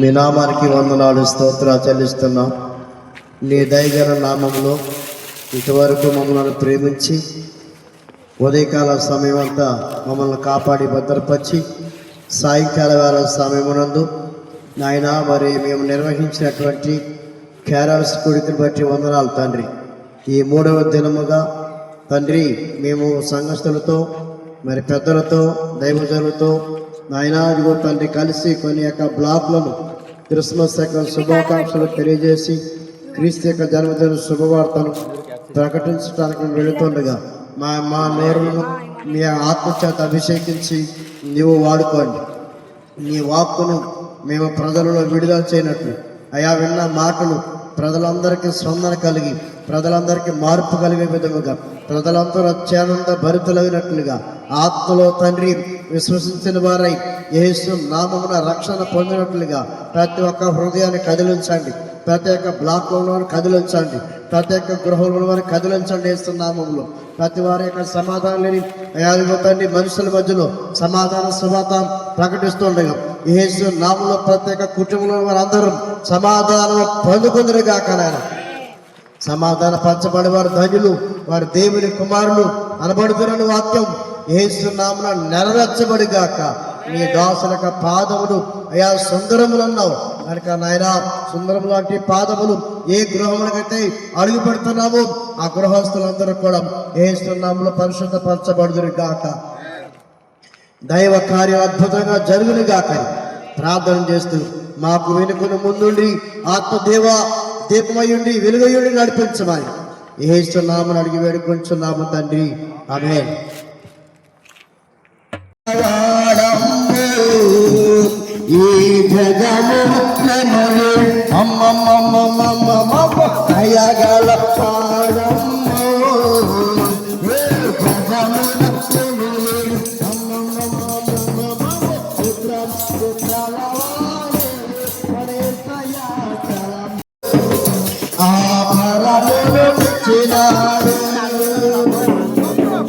మీ నామానికి వందనాలు స్తోత్రాలు చెల్లిస్తున్నాం. నీ దయగల నామంలో ఇంతవరకు మమ్మల్ని ప్రేమించి ఉదయకాల సమయం అంతా మమ్మల్ని కాపాడి భద్రపరిచి సాయంకాల వేళ సమయమునందు నాయన మరి మేము నిర్వహించినటువంటి క్యారల్స్ కొడుకుని బట్టి వందనాలు తండ్రి. ఈ 3వ దినముగా తండ్రి మేము సంఘస్థులతో మరి పెద్దలతో దైవజనులతో నాయన ఇదిగో తండ్రి కలిసి కొన్ని యొక్క బ్లాక్లను క్రిస్మస్ యొక్క శుభాకాంక్షలు తెలియజేసి క్రీస్తు యొక్క జన్మదిన శుభవార్తను ప్రకటించడానికి వెళుతుండగా మా నోరును మీ ఆత్మచేత అభిషేకించి నీవు వాడుకోండి. నీ వాక్కును మేము ప్రజలలో విడుదల చేయనట్లు అయా విన్న మాటలు ప్రజలందరికీ స్పందన కలిగి ప్రజలందరికీ మార్పు కలిగే విధముగా ప్రజలందరూ అత్యానంద భరితులైనట్లుగా ఆత్మలో తండ్రి విశ్వసించిన వారై యేసు నామమున రక్షణ పొందినట్లుగా ప్రతి ఒక్క హృదయాన్ని కదిలించండి, ప్రతి ఒక్క బ్లాక్లో ఉన్న కదిలించండి, ప్రతి ఒక్క గృహంలో వారిని కదిలించండి. యేసు నామములో ప్రతి వారి యొక్క సమాధానం లేని తండ్రి మనుషుల మధ్యలో సమాధాన శుభాత ప్రకటిస్తుండగా యేసు నామములో ప్రతి ఒక్క కుటుంబంలో వారందరూ సమాధానం పొందుకుందరుగాక. నాయన సమాధాన పరచబడి వారు ధన్యులు, వారి దేవుని కుమారులు అనబడుతున్న వాక్యం యేసు నామమున నెరవేర్చబడిగాక. నీ దాసుల పాదములు అయా సుందరములు అన్నావు కనుక నాయన సుందరం లాంటి పాదములు ఏ గృహములకైతే అడుగు పెడుతున్నామో ఆ గృహస్థులందరూ కూడా యేసు నామములో పరిశుద్ధపరచబడుదురు గాక. దైవ కార్యం అద్భుతంగా జరుగును గాక ప్రార్థన చేస్తూ మాకు వెనుకను ముందుండి ఆత్మదేవ దీపమయుండి వెలుగయుండి నడిపించమని యేసు నామమున అడిగి వేడుకొంచున్నాము తండ్రి, ఆమేన్. ఈ జగమును అయ్యగల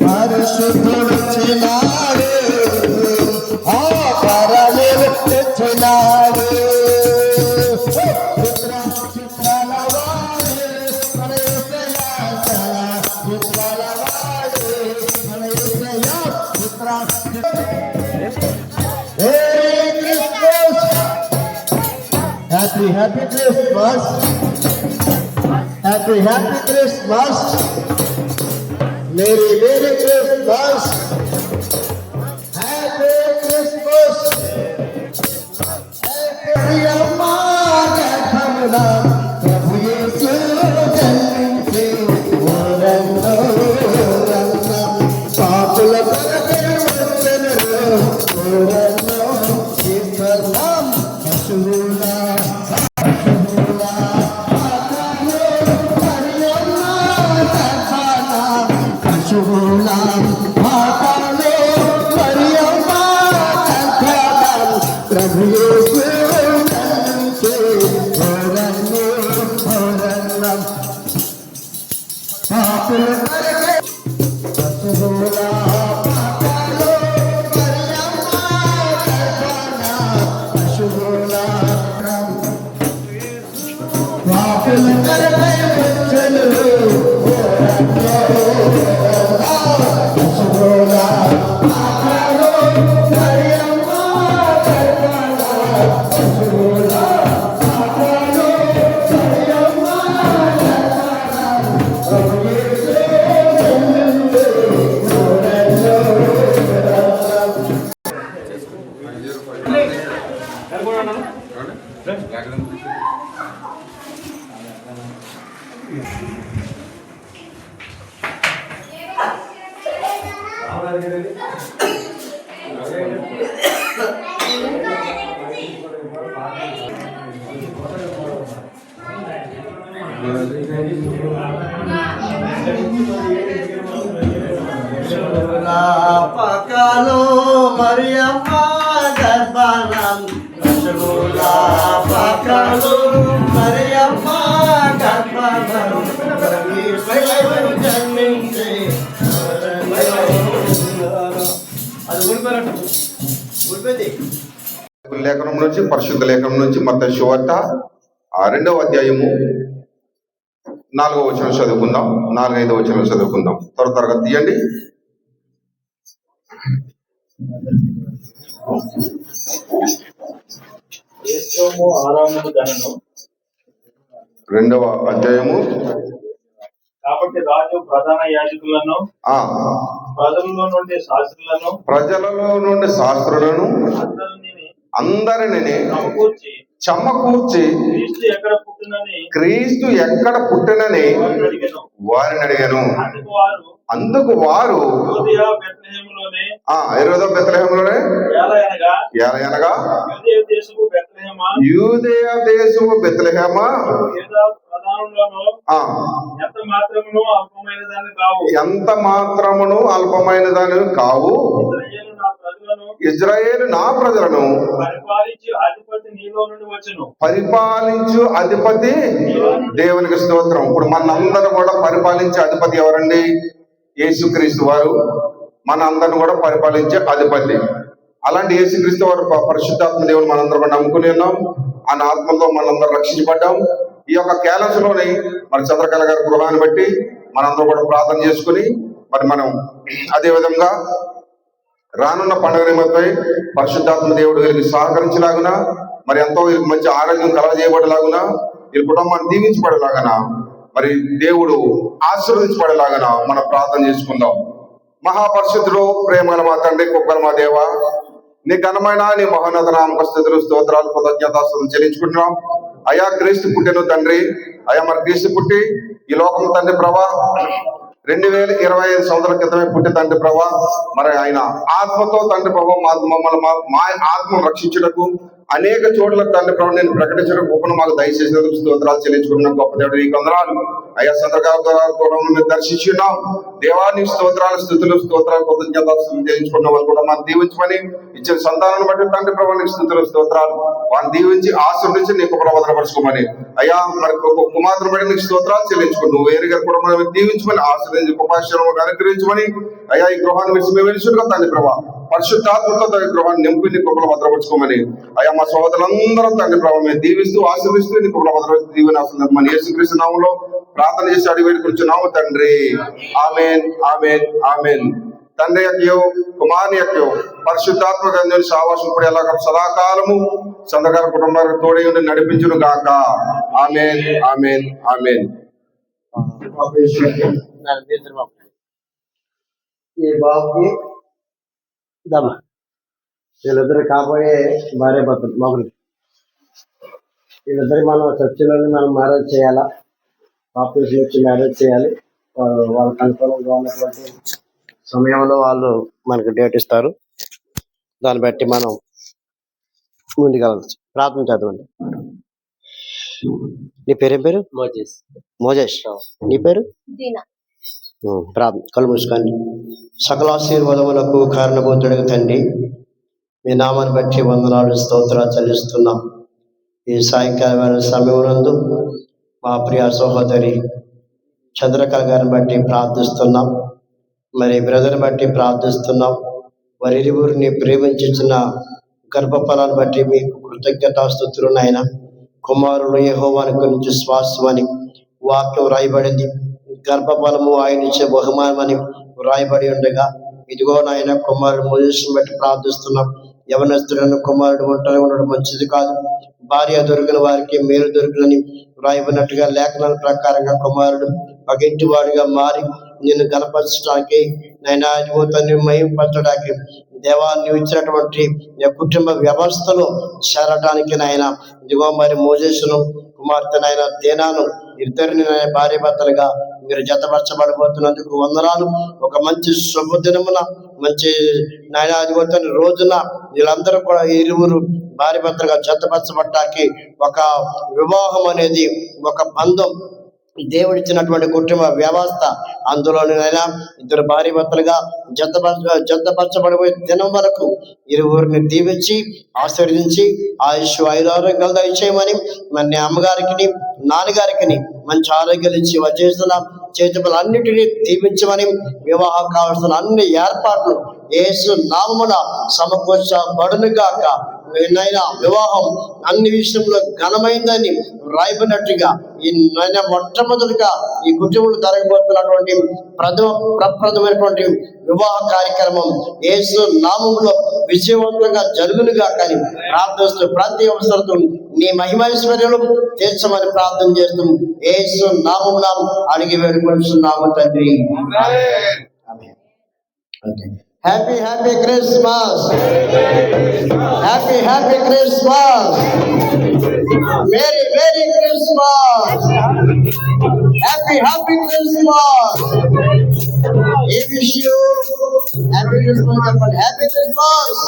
పరిశుద్ధుడు చిన్నాడు Happy Christmas, happy Christmas, Merry Christmas, Happy Christmas, Happy Prabhu Yesu janminche oranno paapula korakai vattanu oranno Krishnam Ashura పకాలో Mariyamma గర్భానం rasgulla పకాలో Mariyamma గర్భానం జన్మించే అది ఊడిపోయినట్టు ఊడిపోయింది. లేఖనం నుంచి, పరిశుద్ధ లేఖనం నుంచి మత్తయి సువార్త 2వ అధ్యాయము 4వ వచనం చదువుకుందాం. 4-5 వచనం చదువుకుందాం. త్వరగా తీయండి. రెండవ అధ్యాయము. కాబట్టి రాజు ప్రధాన యాజకులను ప్రజలలో నుండి శాస్త్రులను అందరిని సమకూర్చి క్రీస్తు ఎక్కడ పుట్టినని వారిని అడిగాను. అందుకు వారు బెత్లెహేములోనే ఏలయనగా యూదేయ దేశము బెత్లెహేమా ఎంత మాత్రమును అల్పమైన దానివి కావు. ఇజ్రాయేలు నా ప్రజలను పరిపాలించు అధిపతి దేవునికి స్తోత్రం. ఇప్పుడు మనందరూ కూడా పరిపాలించే అధిపతి ఎవరండి? యేసుక్రీస్తు వారు మన అందరిని కూడా పరిపాలించే అధిపతి. అలాంటి యేసుక్రీస్తు వారు పరిశుద్ధాత్మ దేవుని మనందరం కూడా నమ్ముకుని ఉన్నాం. ఆయన ఆత్మతో మనందరం రక్షించబడ్డాం. ఈ యొక్క క్యాలెన్స్ లోని మరి చంద్రకళ గారి గృహాన్ని బట్టి మనందరం కూడా ప్రార్థన చేసుకుని మరి మనం అదే విధంగా రానున్న పండుగ నిమిత్తమై పరిశుద్ధాత్మ దేవుడు వీరికి సహకరించలాగున, మరి ఎంతో వీరికి మంచి ఆరోగ్యం కలగజేయబడేలాగున, వీరి కుటుంబాన్ని దీవించబడేలాగన, మరి దేవుడు ఆశీర్వదించబడేలాగన మనం ప్రార్థన చేసుకుందాం. మహాపరిశుద్ధుడు, ప్రేమగల మా తండ్రి, కృపగల మా దేవ, నీ ఘనమైన నీ మహోన్నత నామక స్తుతులు, స్తోత్రాలు, కృతజ్ఞతాస్తుతులు చెల్లించుకుంటున్నాం. అయా క్రీస్తు పుట్టెను తండ్రి. అయా మరి క్రీస్తు పుట్టి ఈ లోకం తండ్రి ప్రభా 2025 సంవత్సరాల క్రితమే పుట్టి తండ్రి ప్రభా, మరి ఆయన ఆత్మతో తండ్రి ప్రభా మమ్మల్ని మా ఆత్మను రక్షించుటకు అనేక చోట్ల తండ్రి ప్రభు నేను ప్రకటించడం గొప్పను మాకు దయచేసినందుకు స్తోత్రాలు చెల్లించుకున్నాం. గొప్ప దేవుడు నీకు వందనాలు. అయ్యా సందర్భాలు దర్శించున్నాం. దేవాన్ని స్తోత్రాలు, స్థుతులు, స్తోత్రాలు, కృతజ్ఞతలు చెల్లించుకున్న వాళ్ళు కూడా మనం దీవించమని ఇచ్చిన సంతానాన్ని బట్టి తండ్రి ప్రభు నీకు స్థుతులు, స్తోత్రాలు, వారిని దీవించి ఆశీర్వదించి నీకు భద్రపరచుకోమని అయ్యా మరి కుమార్తెను బట్టి నీకు స్తోత్రాలు చెల్లించుకుని నువ్వు వేరే గారు కూడా మనం దీవించమని ఆశీర్వదించి కృపాశీర్వాదాలు అనుగ్రహించమని అయ్యా ఈ గృహాన్ని విడిచి మేము వెలుచుగా తండ్రి ప్రభా పరిశుద్ధాత్మతో ఈ గృహాన్ని నింపి నీ కృపలో భద్రపరచుకోమని అయ్యా మా సోదరులందరూ తండ్రి ప్రభావ మేము దీవిస్తూ ఆశీర్విస్తూ నీ కృపలో భద్రపరిచి దీవెన యేసుక్రీస్తు నామములో ప్రార్థన చేసి అడిగి వేడుకొంచున్నాము తండ్రి. ఆమేన్, ఆమేన్, ఆమేన్. తండ్రి యొక్కయో కుమారుని యొక్కయో పరిశుద్ధాత్మ గంధుని సావాసం కూడా ఎలా సదాకాలము చంద్రగారి కుటుంబానికి తోడై ఉండి నడిపించును గాక. ఆమేన్, ఆమేన్, ఆమేన్. ఈ బాబుకి వీళ్ళిద్దరు కాబోయే భార్య భర్తలు మగులు. వీళ్ళిద్దరికి మనం చర్చిలోని మనం మ్యారేజ్ చేయాలా, ఆఫీస్ నుంచి మ్యారేజ్ చేయాలి. వాళ్ళకి అనుకూలంగా ఉన్నటువంటి సమయంలో వాళ్ళు మనకు డేట్ ఇస్తారు. దాన్ని బట్టి మనం ముందుకెళ్ళచ్చు. ప్రార్థన చదవండి. నీ పేరేం పేరు? మోజేష్. నీ పేరు? ప్రార్థన. కళ్ళు మూసుకోండి. సకల ఆశీర్వాదములకు కారణభూతుడికి తండ్రి, మీ నామాన్ని బట్టి వందనాలు, స్తోత్రాలు చెల్లిస్తున్నాం. ఈ సాయంకాలమైన సమయమునందు మా ప్రియ సహోదరి చంద్రకళ గారిని బట్టి ప్రార్థిస్తున్నాం. మరి బ్రదర్ని బట్టి ప్రార్థిస్తున్నాం. వారి ఇరువురిని ప్రేమించిన గర్భఫలాన్ని బట్టి మీకు కృతజ్ఞతాస్తుతులు నాయన. కుమారులు యెహోవాను గురించి శ్వాసమని వాక్యం రాయబడింది. గర్భఫలము ఆయన ఇచ్చే బహుమానమని రాయబడి ఉండగా ఇదిగో నాయన కుమారుడు మోజేసుని బట్టి ప్రార్థిస్తున్నాం. యవనస్తులను కుమారుడు ఒంటరి ఉండడం మంచిది కాదు, భార్య దొరికిన వారికి మేలు దొరికినని రాయబడినట్టుగా లేఖనాల ప్రకారంగా కుమారుడు ఒక ఇంటి వాడిగా మారి నిన్ను గణపరచడానికి నైనా ఇదిగో తండ్రి మహింపరచడానికి దేవా నువ్వు ఇచ్చినటువంటి కుటుంబ వ్యవస్థలో చేరటానికి నాయన ఇదిగో మరి మోజేసును కుమార్తెనైనా దేనాను ఇద్దరిని భార్య భర్తలుగా మీరు జతపరచబడిపోతున్నందుకు వందనాలు. ఒక మంచి శుభదినమున మంచి నాయన అదిగోతని రోజున వీళ్ళందరూ కూడా ఇరువురు భార్య భర్తలుగా జతపరచబడటానికి ఒక వివాహం అనేది ఒక బంధం దేవుడిచ్చినటువంటి కుటుంబ వ్యవస్థ. అందులోనైనా ఇద్దరు భార్య భర్తలుగా జతపరచబడిపోయే దినం వరకు ఇరువురిని దీవించి ఆశీర్వదించి ఆయుష్ ఆయురారోగ్యాలు దయచేయమని మరి అమ్మగారికి నాన్నగారికి మంచి ఆరోగ్యాలు ఇచ్చి వచ్చేస్తున్న చేతి పనులన్నిటినీ దీవించమని వివాహం కావాల్సిన అన్ని ఏర్పాట్లు యేసు నామమున సమకూర్చబడును గాక. నాయన వివాహం అన్ని విషయంలో ఘనమైందని రాయబడినట్టుగా ఈ నాయన మొట్టమొదటిగా ఈ కుటుంబంలో జరగబోతున్నటువంటి ప్రప్రదమైనటువంటి వివాహ కార్యక్రమం యేసు నామములో విజయవంతంగా జరుగునుగా కానీ ప్రార్థిస్తూ ప్రతి అవసరంతో నీ మహిమైశ్వర్యంలో తీర్చమని ప్రార్థన చేస్తూ యేసు నామమున అడిగి వేడుకొంటున్నాము తండ్రి. Happy happy Christmas, happy happy Christmas, merry merry Christmas, happy happy Christmas. ఈ విష్ యూ హ్యాపీ క్రిస్మస్ చెప్పండి. Happy Christmas.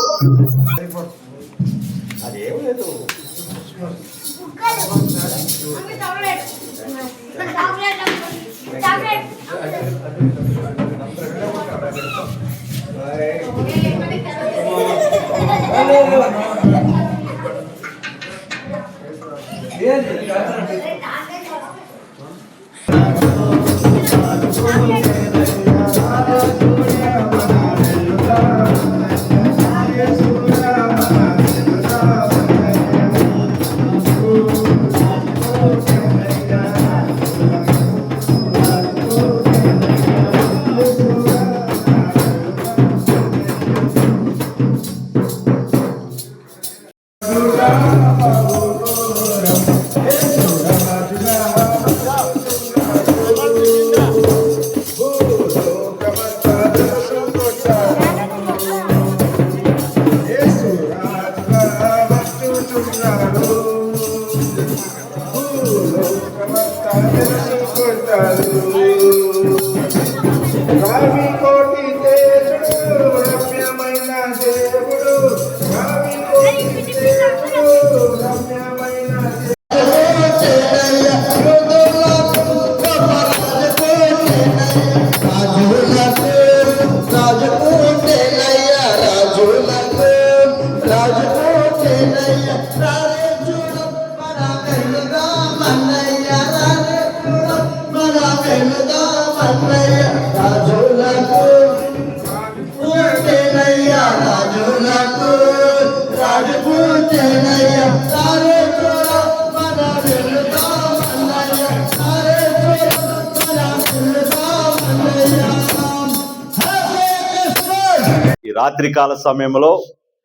ఈ రాత్రికాల సమయంలో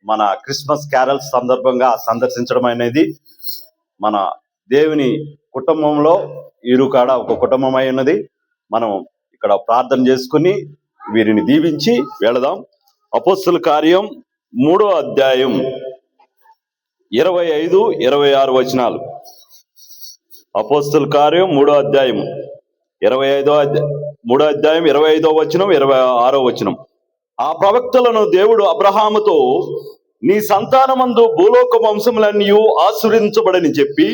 మన క్రిస్మస్ క్యారల్స్ సందర్భంగా సందర్శించడం అనేది మన దేవుని కుటుంబంలో ఇరుకాడ ఒక కుటుంబం అయి ఉన్నది. మనం ఇక్కడ ప్రార్థన చేసుకుని వీరిని దీవించి వెళదాం. అపోస్తలుల కార్యం 3వ అధ్యాయం 25, 26 వచనాలు. అపోస్తలుల కార్యం 3వ అధ్యాయం 25వ వచనం, 26వ వచనం. ఆ ప్రవక్తలను దేవుడు అబ్రహాముతో, నీ సంతానమందు భూలోక వంశములన్నీ ఆశీర్వదించబడని చెప్పి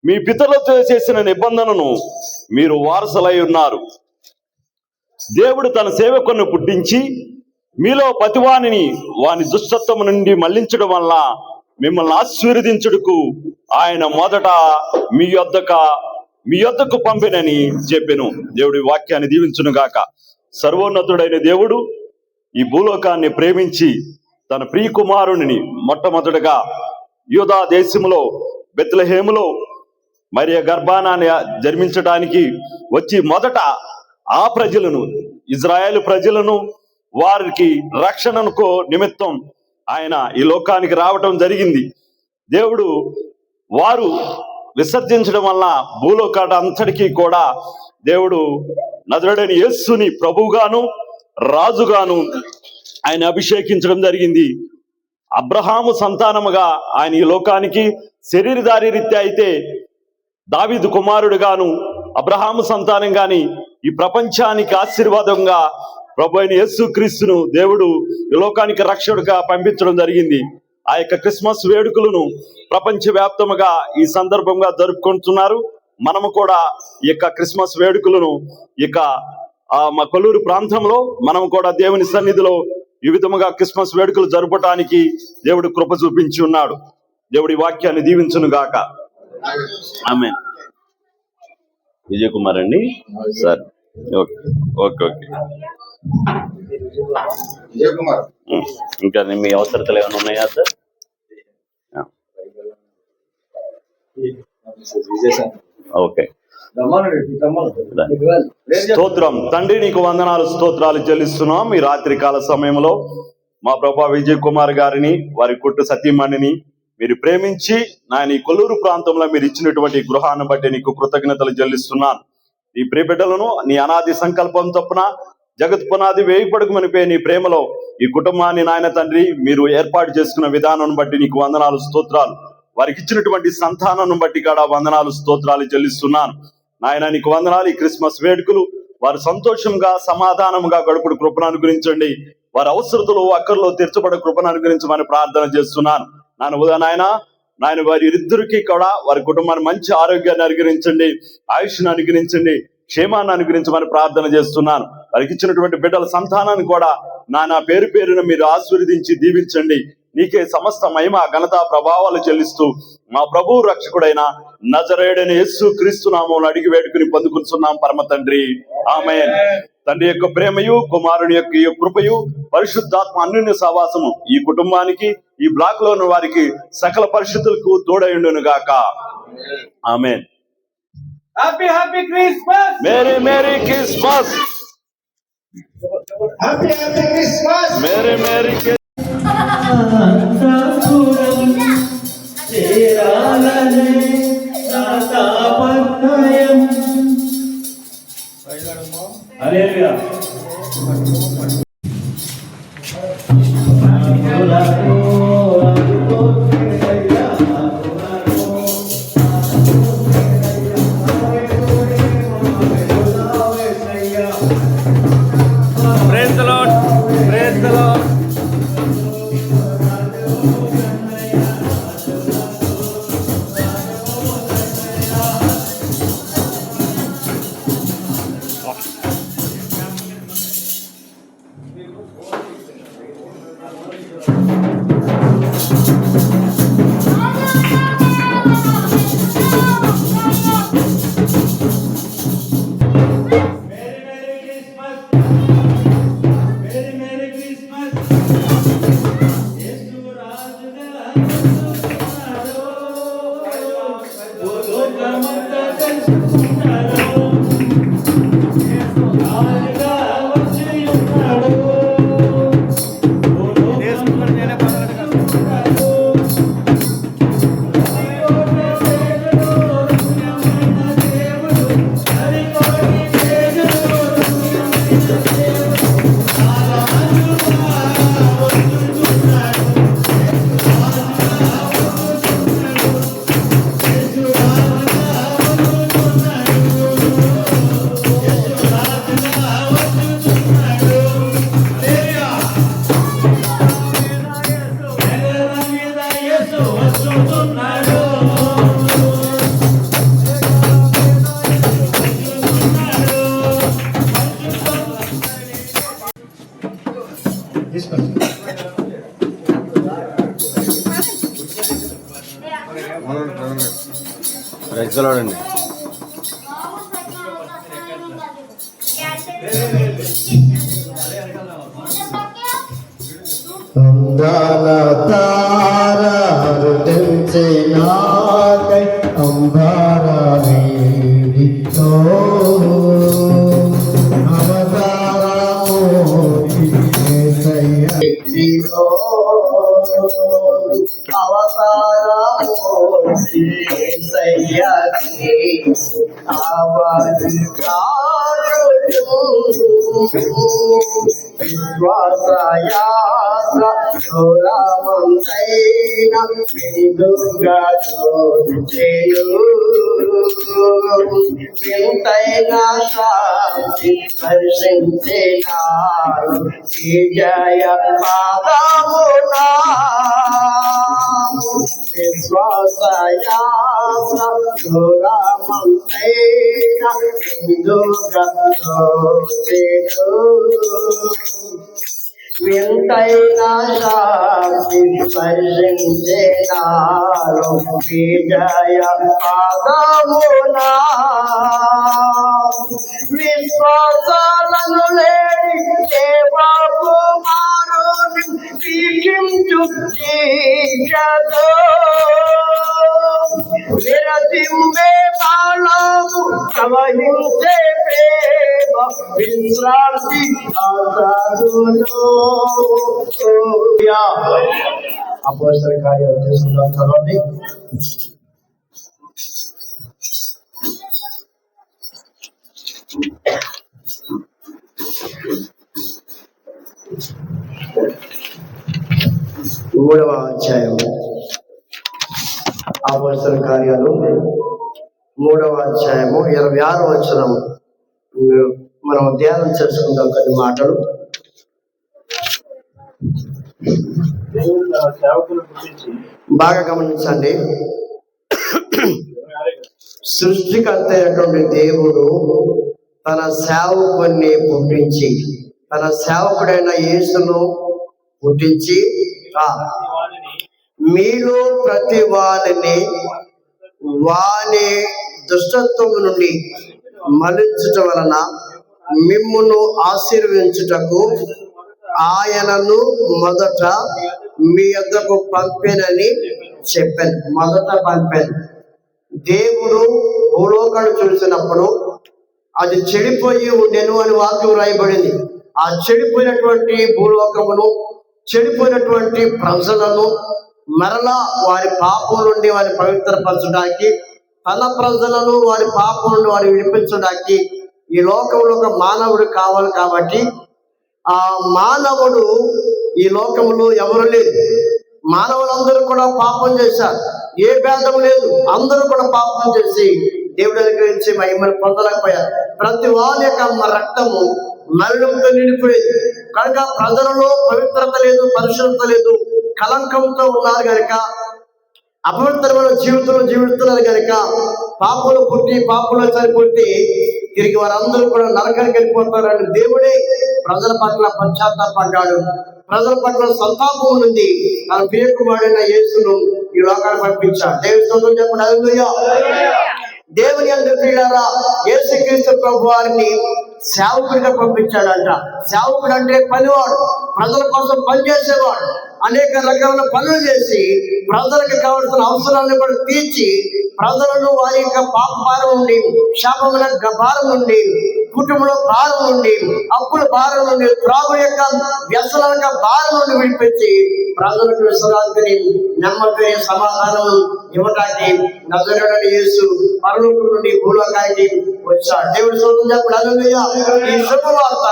మీ పితరులతో చేసిన నిబంధనను మీరు వారసులై ఉన్నారు. దేవుడు తన సేవకులను పుట్టించి మీలో ప్రతివానిని వాని దుష్టత్వము నుండి మళ్లించడం వల్ల మిమ్మల్ని ఆశీర్వదించుటకు ఆయన మొదట మీ యొద్దకు పంపినని చెప్పెను. దేవుడి వాక్యాన్ని దీవించును గాక. సర్వోన్నతుడైన దేవుడు ఈ భూలోకాన్ని ప్రేమించి తన ప్రియ కుమారుని మొట్టమొదటిగా యూదా దేశములో బెత్లెహేములో మరియ గర్భాన జన్మించడానికి వచ్చి మొదట ఆ ప్రజలను, ఇజ్రాయేలు ప్రజలను, వారికి రక్షణకు నిమిత్తం ఆయన ఈ లోకానికి రావటం జరిగింది. దేవుడు వారు విసర్జించడం వల్ల భూలోకాట అంతటికీ కూడా దేవుడు నజరేయుడైన యేసుని ప్రభువుగాను రాజుగాను ఆయన అభిషేకించడం జరిగింది. అబ్రహాము సంతానముగా ఆయన ఈ లోకానికి శరీరధారి రీత్యా అయితే దావీదు కుమారుడుగాను అబ్రహాము సంతానం గాని ఈ ప్రపంచానికి ఆశీర్వాదంగా ప్రభు అయిన యేసుక్రీస్తును దేవుడు ఈ లోకానికి రక్షకుడిగా పంపించడం జరిగింది. ఆ యొక్క క్రిస్మస్ వేడుకలను ప్రపంచవ్యాప్తముగా ఈ సందర్భంగా జరుపుకుంటున్నారు. మనము కూడా ఈ యొక్క క్రిస్మస్ వేడుకలను ఇక మా కొల్లూరు ప్రాంతంలో మనం కూడా దేవుని సన్నిధిలో ఈ విధముగా క్రిస్మస్ వేడుకలు జరపటానికి దేవుడు కృప చూపించి ఉన్నాడు. దేవుడి వాక్యాన్ని దీవించును గాక. ఆమేన్. విజయ్ కుమార్ అండి sir. Okay okay okay. Vijay Kumar, ఇంకా మీ అవసరతలు ఏమైనా ఉన్నాయా సార్? ఓకే, స్తోత్రం తండ్రి, నీకు వందనాలు స్తోత్రాలు చెల్లిస్తున్నాం. ఈ రాత్రికాల సమయంలో మా ప్రభా విజయ్ కుమార్ గారిని, వారి కుట్టు సతీమణిని మీరు ప్రేమించి నాయన ఈ కొల్లూరు ప్రాంతంలో మీరు ఇచ్చినటువంటి గృహాన్ని బట్టి నీకు కృతజ్ఞతలు చెల్లిస్తున్నాను. ఈ ప్రియబిడ్డలను నీ అనాది సంకల్పం చొప్పున జగత్ పునాది వేయపడుకు మనిపే నీ ప్రేమలో ఈ కుటుంబాన్ని నాయన తండ్రి మీరు ఏర్పాటు చేసుకున్న విధానం బట్టి నీకు వందనాలు స్తోత్రాలు. వారికి ఇచ్చినటువంటి సంతానం బట్టి కూడా వందనాలు స్తోత్రాలు చెల్లిస్తున్నాను. నాయన నీకు వందనాలు. ఈ క్రిస్మస్ వేడుకలు వారు సంతోషంగా సమాధానంగా గడుపుడు కృపను అనుగ్రహించండి. వారి అవసరతలు అక్కర్లో తీర్చబడే కృపను అనుగ్రహించమని ప్రార్థన చేస్తున్నాను. నాయన వారి ఇద్దరికి కూడా వారి కుటుంబాన్ని మంచి ఆరోగ్యాన్ని అనుగ్రహించండి, ఆయుష్ను అనుగ్రహించండి, క్షేమాన్ని అనుగ్రహించమని ప్రార్థన చేస్తున్నాను. వారికి ఇచ్చినటువంటి బిడ్డల సంతానాన్ని కూడా నా పేరు పేరున మీరు ఆశీర్వదించి దీవించండి. నీకే సమస్త మహిమ ఘనత ప్రభావాలు చెల్లిస్తూ మా ప్రభువు రక్షకుడైన నజరేయుడైన యేసు క్రీస్తు నామములో అడిగి వేడుకుని పొందుకుంటున్నాం పరమ తండ్రి, ఆమేన్. తండ్రి యొక్క ప్రేమయు, కుమారుని యొక్క కృపయు, పరిశుద్ధాత్మ అన్యోన్య సహవాసము ఈ కుటుంబానికి, ఈ బ్లాక్ లో ఉన్న వారికి సకల పరిశుద్ధులకు తోడయుండును గాక, amen. Happy Christmas. Merry Christmas. Merry hallelujah. Praise the Lord, praise the Lord. రెగ్జలాడండి. అందాల తార హృదయించే నాకై అంబార వేదితో అవతారమూర్తి యేసయ్యో, అవతారమూర్తి యేసయ్యకి విశ్వాసయాత్ర దూరమంతైన విందుగా చేయు, వింతైన శాంతి దర్శించినారు ఈ జయ పాదమునా. విశ్వాసయాత్ర దూరమంతైన విందుగా చేయు, వింతైన శాంతి పరిశించినారు విజయ పాదమునా. విశ్వాసాలను లేని దేవా కుమారుని వీక్షించు దీక్షతో, విరజిమ్మే బాణము ప్రవహించే ప్రేమ విశ్రాంతి అపోస్తల కార్యాలు చేసుకుందాం. చదవండి. మూడవ అధ్యాయం అపోస్తల కార్యాలు 3వ అధ్యాయము 26వ వచనం మనం ధ్యానం చేసుకుందాం. కొన్ని మాటలు. బాగా గమనించండి. సృష్టికర్త అయినటువంటి దేవుడు తన సేవకుని పుట్టించి, తన సేవకుడైన యేసును పుట్టించి మీలో ప్రతి వారిని వాని దుష్టత్వము నుండి మలించుట వలన మిమ్మును ఆశీర్వదించుటకు ఆయనను మొదట మీ యొద్దకు పంపెనని చెప్పాను. మొదట పంపాను. దేవుడు భూలోకాన్ని చూసినప్పుడు అది చెడిపోయి ఉండెను అని వాక్యం రాయబడింది. ఆ చెడిపోయినటువంటి భూలోకమును, చెడిపోయినటువంటి ప్రజలను మరలా వారి పాపం నుండి వారిని పవిత్రపరచడానికి, తన ప్రజలను వారి పాపం నుండి వారిని విడిపించడానికి ఈ లోకంలో ఒక మానవుడు కావాలి. కాబట్టి ఆ మానవుడు ఈ లోకంలో ఎవరు లేదు. మానవులందరూ కూడా పాపం చేశారు. ఏ భేదం లేదు. అందరూ కూడా పాపం చేసి దేవుడి గురించి మహిమను పొందలేకపోయారు. ప్రతి వారి యొక్క రక్తము మరణంతో నిండిపోయింది. కనుక ప్రజలలో పవిత్రత లేదు, పరిశుభ్రత లేదు, కలంకంతో ఉన్నారు కనుక, అపవిత్రమైన జీవితంలో జీవిస్తున్నారు కనుక పాపలు పుట్టి పాపలు చనిపోతే తిరిగి వారందరూ కూడా నరకానికి వెళ్ళిపోతారని దేవుడే ప్రజల పట్ల పశ్చాత్తాపడ్డాడు. ప్రజల పట్ల సంతాపం నుండి తన ప్రియకుమారుడైన యేసును ఈ లోకాన్ని పంపించాడు. దేవుని స్తోత్రం చెప్పండి. హల్లెలూయా. దేవుని అందరి ప్రియులారా, యేసుక్రీస్తు ప్రభు వారిని సేవకుడిగా పంపించాడంట. సేవకుడు అంటే పనివాడు, ప్రజల కోసం పనిచేసేవాడు. అనేక రకాల పనులు చేసి ప్రజలకు కావాల్సిన అవసరాలను కూడా తీర్చి ప్రజలను వారి యొక్క పాప భారం నుండి, శాపముల భారం నుండి, కుటుంబంలో భారం నుండి, అప్పుల భారం నుండి, త్రాగు యొక్క వ్యసనాల యొక్క భారం నుండి విడిపించి ప్రజలకు విశ్రాంతిని, నెమ్మదిని, సమాధానం ఇవ్వటానికి నజరేయుడైన యేసు పరలోకం నుండి భూలోకానికి వచ్చాడు. దేవుడి స్తోత్రం చెప్పండి. హల్లెలూయా. ఈ శుభవార్త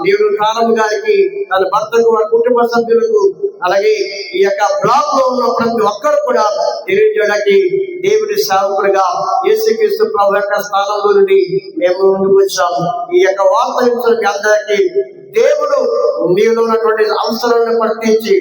దేవుడు కారణ గారికి, తన భర్తకు, వారి కుటుంబ సభ్యులకు, అలాగే ఈ యొక్క బ్లాక్ లో ఉన్న ప్రతి ఒక్కరు కూడా తెలియజేయడానికి దేవుడి సేవకుడిగా యేసుక్రీస్తు ప్రభు యొక్క స్థానంలో నుండి మేము ముందుకు వచ్చాము. ఈ యొక్క వార్త మీ అందరికీ దేవుడు మీలో ఉన్నటువంటి అవసరాలను పట్టించి,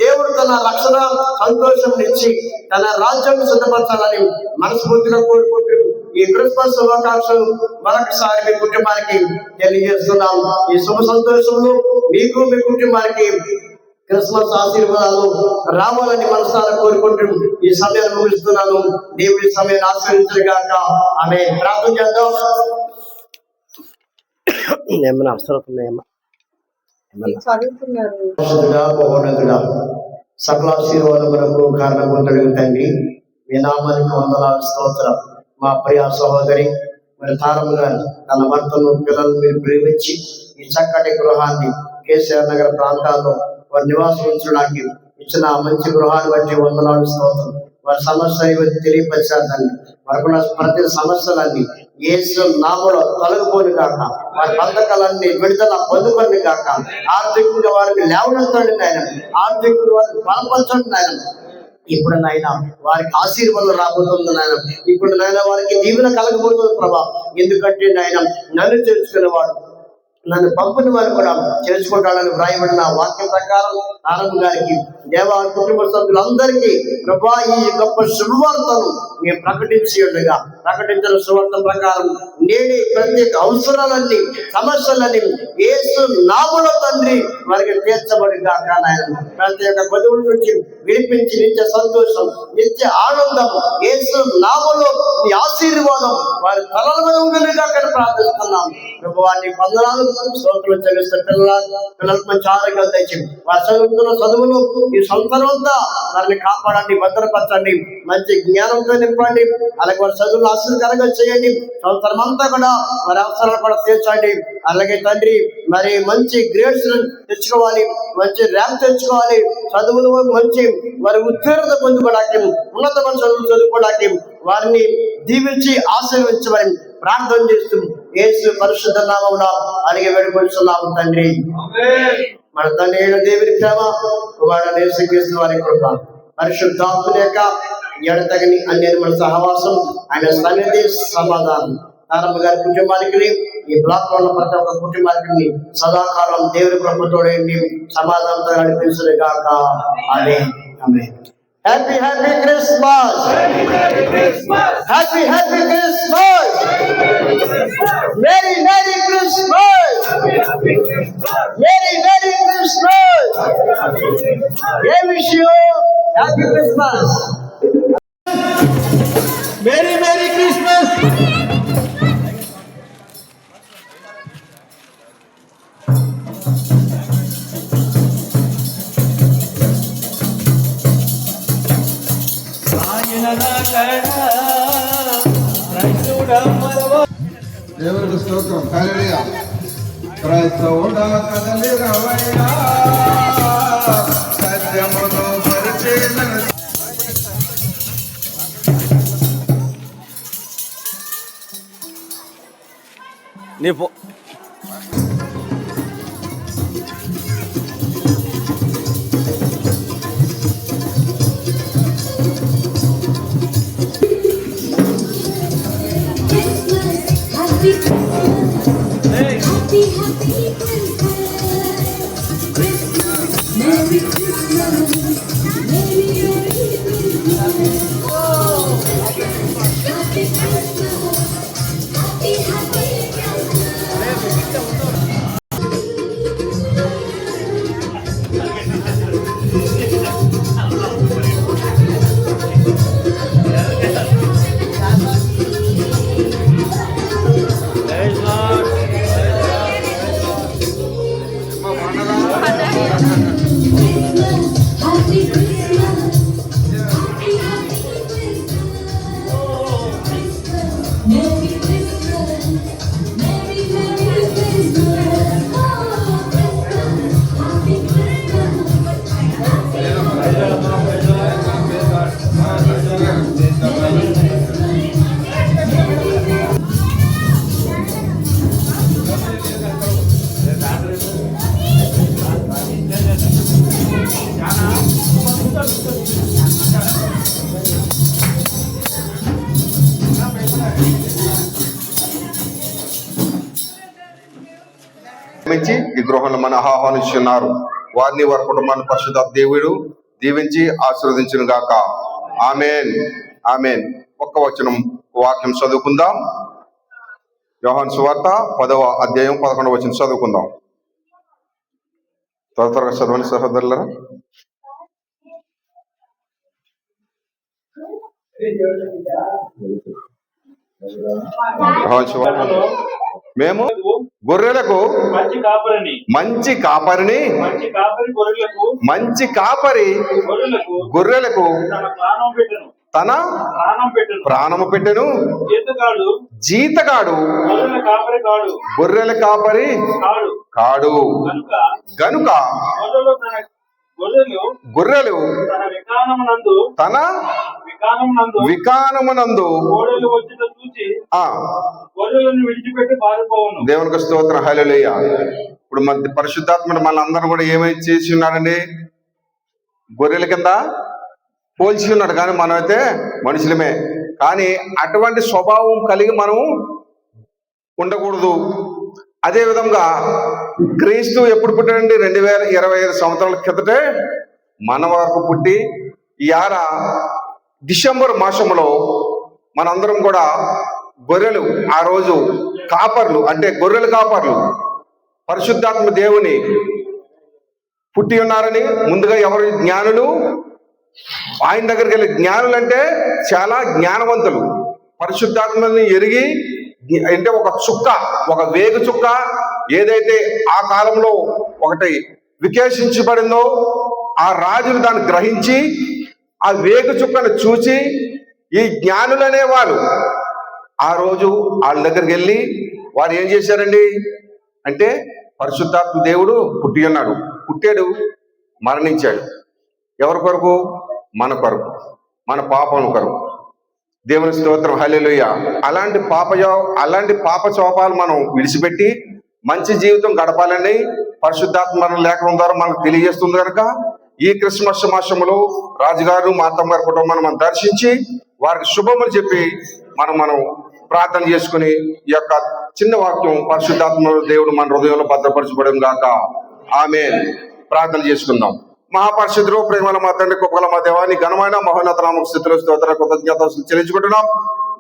దేవుడు తన రక్షణ సంతోషం ఇచ్చి తన రాజ్యాన్ని సిద్ధపరచాలని మనస్ఫూర్తిగా కోరుకుంటూ ఈ క్రిస్మస్ శుభాకాంక్షలు మరొకసారి మీ కుటుంబానికి తెలియజేస్తున్నాం. ఈ శుభ సంతోషంలో మీకు, మీ కుటుంబానికి క్రిస్మస్ ఆశీర్వాదాలు రావాలని మనసారా కోరుకుంటూ ఈ సమయాన్ని ముగిస్తున్నాను. దేవుడి సమయాన్ని ఆశీర్వదించగాక. ఆమె ప్రార్థన చేద్దాం. ఏమైనా అవసరం ఉన్నాయమ్మా? మహోన్నతుడా, సకల ఆశీర్వాదములకు కారణభూతుడు తండ్రి, మీ నామానికి వందనాలు, స్తోత్రం. మా ప్రియ సహోదరి మరి తారమ్మ గారు తన భర్తను, పిల్లలు మీరు ప్రేమించి ఈ చక్కటి గృహాన్ని కేసీఆర్ నగర్ ప్రాంతాల్లో వారి నివాసం ఉంచడానికి ఇచ్చిన మంచి గృహాన్ని బట్టి వందనాలు, స్తోత్రం. వారి సమస్య తెలియపరిచారండి. వారికి ప్రతి సమస్యలన్నీ యేసు నామములో తొలగిపోని కాక, వారి బంధకాలన్నీ విడుదల పొందుకొని కాక, ఆర్థికంగా వారిని లేవనెత్తండి నాయన, ఆర్థికంగా వారిని బలపరచండి నాయన. ఇప్పుడు నాయన వారికి ఆశీర్వాదం రాబోతుంది నాయన. ఇప్పుడు నాయన వారికి దీవెన కలగబోతుంది ప్రభా. ఎందుకంటే నాయన నన్ను తెలుసుకునేవాడు, నన్ను పంపిన వారు కూడా తెలుసుకుంటాడని వ్రాయబడిన వాక్యం ప్రకారం ఆరంభ గారికి, దేవ కుటుంబ సభ్యులందరికీ ప్రభా ఈ గొప్ప శుభవార్తను మేము ప్రకటించిన సువార్త ప్రకారం నేడే ప్రత్యేక అవసరాలన్నీ, సమస్యలన్నీ యేసు నామములో తండ్రి వారికి తీర్చబడి కాక నాయన. ప్రతి ఒక్క బదువుల నుంచి విడిపించి నిత్య సంతోషం, నిత్య ఆనందం, యేసు నామములో నీ ఆశీర్వాదం వారి తలల మీద ఉండును కాక ప్రార్థిస్తున్నాం. ప్రభువాన్ని వందనాలు స్తోత్రం చెల్లిస్తూ పిల్లలకు మంచి ఆరోగ్యాలు తెచ్చి వారు చదువుతున్న చదువులు ఈ సంవత్సరం అంతా వారిని కాపాడండి, భద్రపరచండి, మంచి జ్ఞానంతో నింపండి. అలాగే వారి చదువులు ఆశీర్కరంగా చేయండి. సంవత్సరం అంతా కూడా వారి అవసరాలు కూడా తీర్చండి. అలాగే తండ్రి మరి మంచి గ్రేడ్స్ తెచ్చుకోవాలి, మంచి ర్యాంక్ తెచ్చుకోవాలి, చదువులు మంచి వారి ఉత్తీర్ణత పొందుకోవడానికి, ఉన్నతమైన చదువులు చదువుకోవడానికి వారిని దీవించి ఆశీర్వించమని ప్రార్థన చేస్తూ యేసు పరిశుద్ధ నామమున అడిగి వేడుకొంచున్నాము తండ్రి. మన తండ్రి అయిన దేవుని ప్రేమ, కుమారుడైన యేసుక్రీస్తు వారి కృప, పరిశుద్ధాత్మ యొక్క ఎడతగని అన్యమైన సహవాసం, ఆయన సన్నిధి, సమాధానం నారమ్మ గారి కుటుంబానికి, ఈ బ్లాక్ లో ఉన్న ప్రతి ఒక్క కుటుంబానికి సదాకాలం దేవుని కృపతోడే సమాధానంతో నడిపించును గాక. Amen. Amen. Happy happy Christmas. Happy happy Christmas. Merry merry Christmas. Merry merry Christmas. I wish you happy Christmas. Merry merry Christmas. దేవునికి స్తోత్రం. హల్లెలూయా. క్రైస్తవుడా కదలిరవయ్యా, సత్యమును పరిచయలను నీ Happy Christmas, happy Christmas, Merry Christmas, Merry Christmas, oh, happy Christmas, happy ప్రేమించి ఈ గృహంలో మన ఆహ్వానిస్తున్నారు. వారిని వారి కుటుంబాన్ని పరిశుద్ధ దేవుడు దీవించి ఆశీర్వదించును గాక. ఆమేన్. ఆమేన్. ఒక్క వచనం వాక్యం చదువుకుందాం. యోహాను సువార్త 10వ అధ్యాయం 11వ వచనం చదువుకుందాం. త్వరగా చదవండి సహోదరులారా. మేము గొర్రెలకు మంచి కాపరిని, మంచి కాపరి గొర్రెలకు తన ప్రాణము పెట్టెను. జీతగాడు గొర్రెల కాపరి కాడు. గనుక గొర్రెలు తన వికానమునందు దేవునికి స్తోత్రం. హల్లెలూయా. ఇప్పుడు మన పరిశుద్ధాత్మ మన అందరూ కూడా ఏమైనా చేసి ఉన్నాడండి? గొర్రెల కింద పోల్చి ఉన్నాడు. కానీ మనమైతే మనుషులమే. కానీ అటువంటి స్వభావం కలిగి మనం ఉండకూడదు. అదే విధంగా క్రీస్తు ఎప్పుడు పుట్టాడండి? 2025 సంవత్సరాల కిందటే మన వరకు పుట్టి ఈ డిసెంబర్ మాసంలో మనందరం కూడా గొర్రెలు, ఆ రోజు కాపర్లు అంటే గొర్రెల కాపర్లు పరిశుద్ధాత్మ దేవుని పుట్టి ఉన్నారని ముందుగా ఎవరు జ్ఞానులు? ఆయన దగ్గరికి వెళ్ళి జ్ఞానులు అంటే చాలా జ్ఞానవంతులు, పరిశుద్ధాత్మని ఎరిగి, అంటే ఒక చుక్క, ఒక వేగు చుక్క ఏదైతే ఆ కాలంలో ఒకటి వికేషించబడిందో ఆ రాజులు దాన్ని గ్రహించి ఆ వేగు చుక్కను చూచి ఈ జ్ఞానులు అనేవాళ్ళు ఆ రోజు వాళ్ళ దగ్గరికి వెళ్ళి వారు ఏం చేశారండి అంటే, పరిశుద్ధాత్మ దేవుడు పుట్టి ఉన్నాడు, పుట్టాడు, మరణించాడు. ఎవరి కొరకు? మన కొరకు, మన పాపం కొరకు. దేవుని స్తోత్రం, హల్లెలూయా. అలాంటి పాప శోపాలు మనం విడిచిపెట్టి మంచి జీవితం గడపాలని పరిశుద్ధాత్మ మరణ లేఖనం ద్వారా మనకు తెలియజేస్తుంది కనుక ఈ క్రిస్మస్ మాసంలో రాజుగారు మా అత్తమ్మ గారి కుటుంబాన్ని మనం దర్శించి వారికి శుభములు చెప్పి మనం ప్రార్థన చేసుకుని ఈ యొక్క చిన్న వాక్యం పరిశుద్ధాత్మ దేవుడు మన హృదయంలో భద్రపరచబడం గాక. ఆమేన్. ప్రార్థన చేసుకుందాం. మహాపరిశుద్ధుడు, ప్రేమల మా తండ్రి, కృపగల మా దేవాన్ని ఘనమైన మహోన్నత నామ స్థితిలో స్తోత్ర కృతజ్ఞతలు చెల్లించుకుంటున్నాం.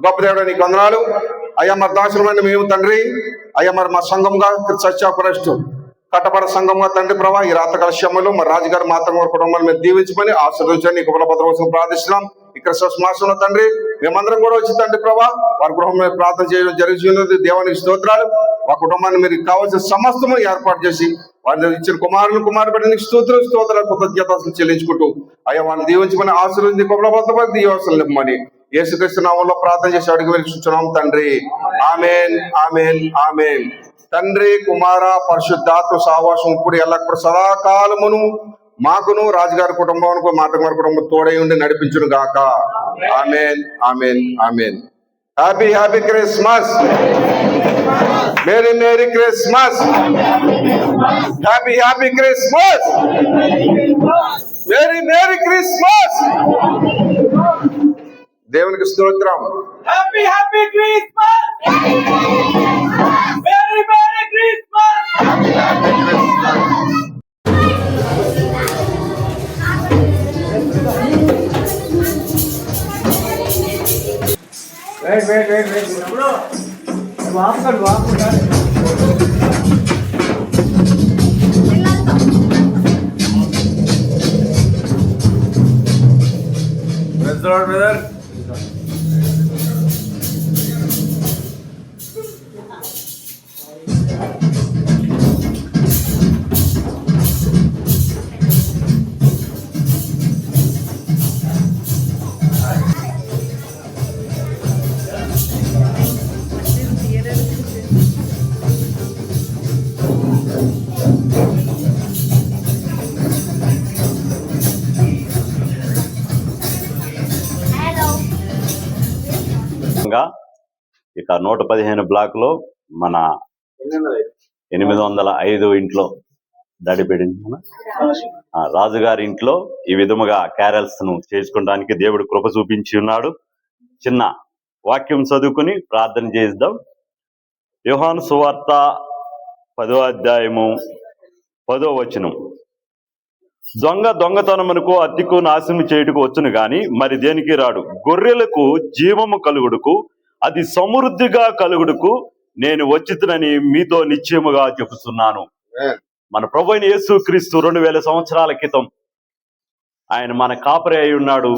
గొప్ప దేవుడు నీకు వందనాలు అయ్యా. మరి దాసులమైన మేము తండ్రి అయ్యా, మరి మా సంఘంగా సత్యాపరస్తు కట్టబడ సంఘంగా తండ్రి ప్రభా ఈ రాత కలశ్యములు మరి రాజుగారు మాత్రం కుటుంబాన్ని మీరు దీవించమని ఆశీర్వదించండి. నీకు భద్ర కోసం ప్రార్థిస్తున్నాం. ఈ క్రిస్మస్ మాసంలో తండ్రి మేమందరం కూడా వచ్చి తండ్రి ప్రభా వారి గృహం మీద ప్రార్థన చేయడం జరుగుతున్నది. దేవానికి స్తోత్రాలు. ఆ కుటుంబాన్ని మీరు కావాల్సిన సమస్తము ఏర్పాటు చేసి వారిని ఇచ్చిన కుమారు బిడ్డనికి స్తోత్రాలు కృతజ్ఞతలు చెల్లించుకుంటూ అయ్యా వారిని దీవించమని ఆశీర్వదించి కుటుంబ దీవసలు ఇవ్వమని యేసుక్రీస్తు నామములో ప్రార్థన చేసి అడిగి వెళ్ళుచున్నాం తండ్రి. ఆమేన్, ఆమేన్, ఆమేన్. తండ్రి, కుమార, పరిశుద్ధాత్మ సహవాసం ఇప్పుడు ఎల్లప్పుడు సదాకాలమును మాకును రాజుగారి కుటుంబానికి మాతగారి కుటుంబం తోడై ఉండి నడిపించును గాక. Amen, amen, amen. Happy Christmas. Merry Christmas. Happy Christmas. Merry Christmas. దేవునికి స్తోత్రం. Happy Christmas! Merry Christmas! Praise the Lord, brother. ఇక 115 బ్లాక్ లో మన 805 ఇంట్లో దడిపెడి రాజుగారి ఇంట్లో ఈ విధముగా క్యారల్స్ ను చేసుకోవడానికి దేవుడు కృప చూపించి ఉన్నాడు. చిన్న వాక్యం చదువుకుని ప్రార్థన చేద్దాం. యోహాను సువార్త 10వ అధ్యాయము 10వ వచనం. దొంగతనమునకు అతికు నాశనం చేయుటకు వచ్చును గాని మరి దేనికి రాడు. గొర్రెలకు జీవము కలుగుడుకు అది సమృద్ధిగా కలుగుడుకు నేను వచ్చితునని మీతో నిశ్చయముగా చెబుతున్నాను. మన ప్రభు అయిన యేసుక్రీస్తు 2000 సంవత్సరాల క్రితం ఆయన మన కాపరి అయి ఉన్నాడు.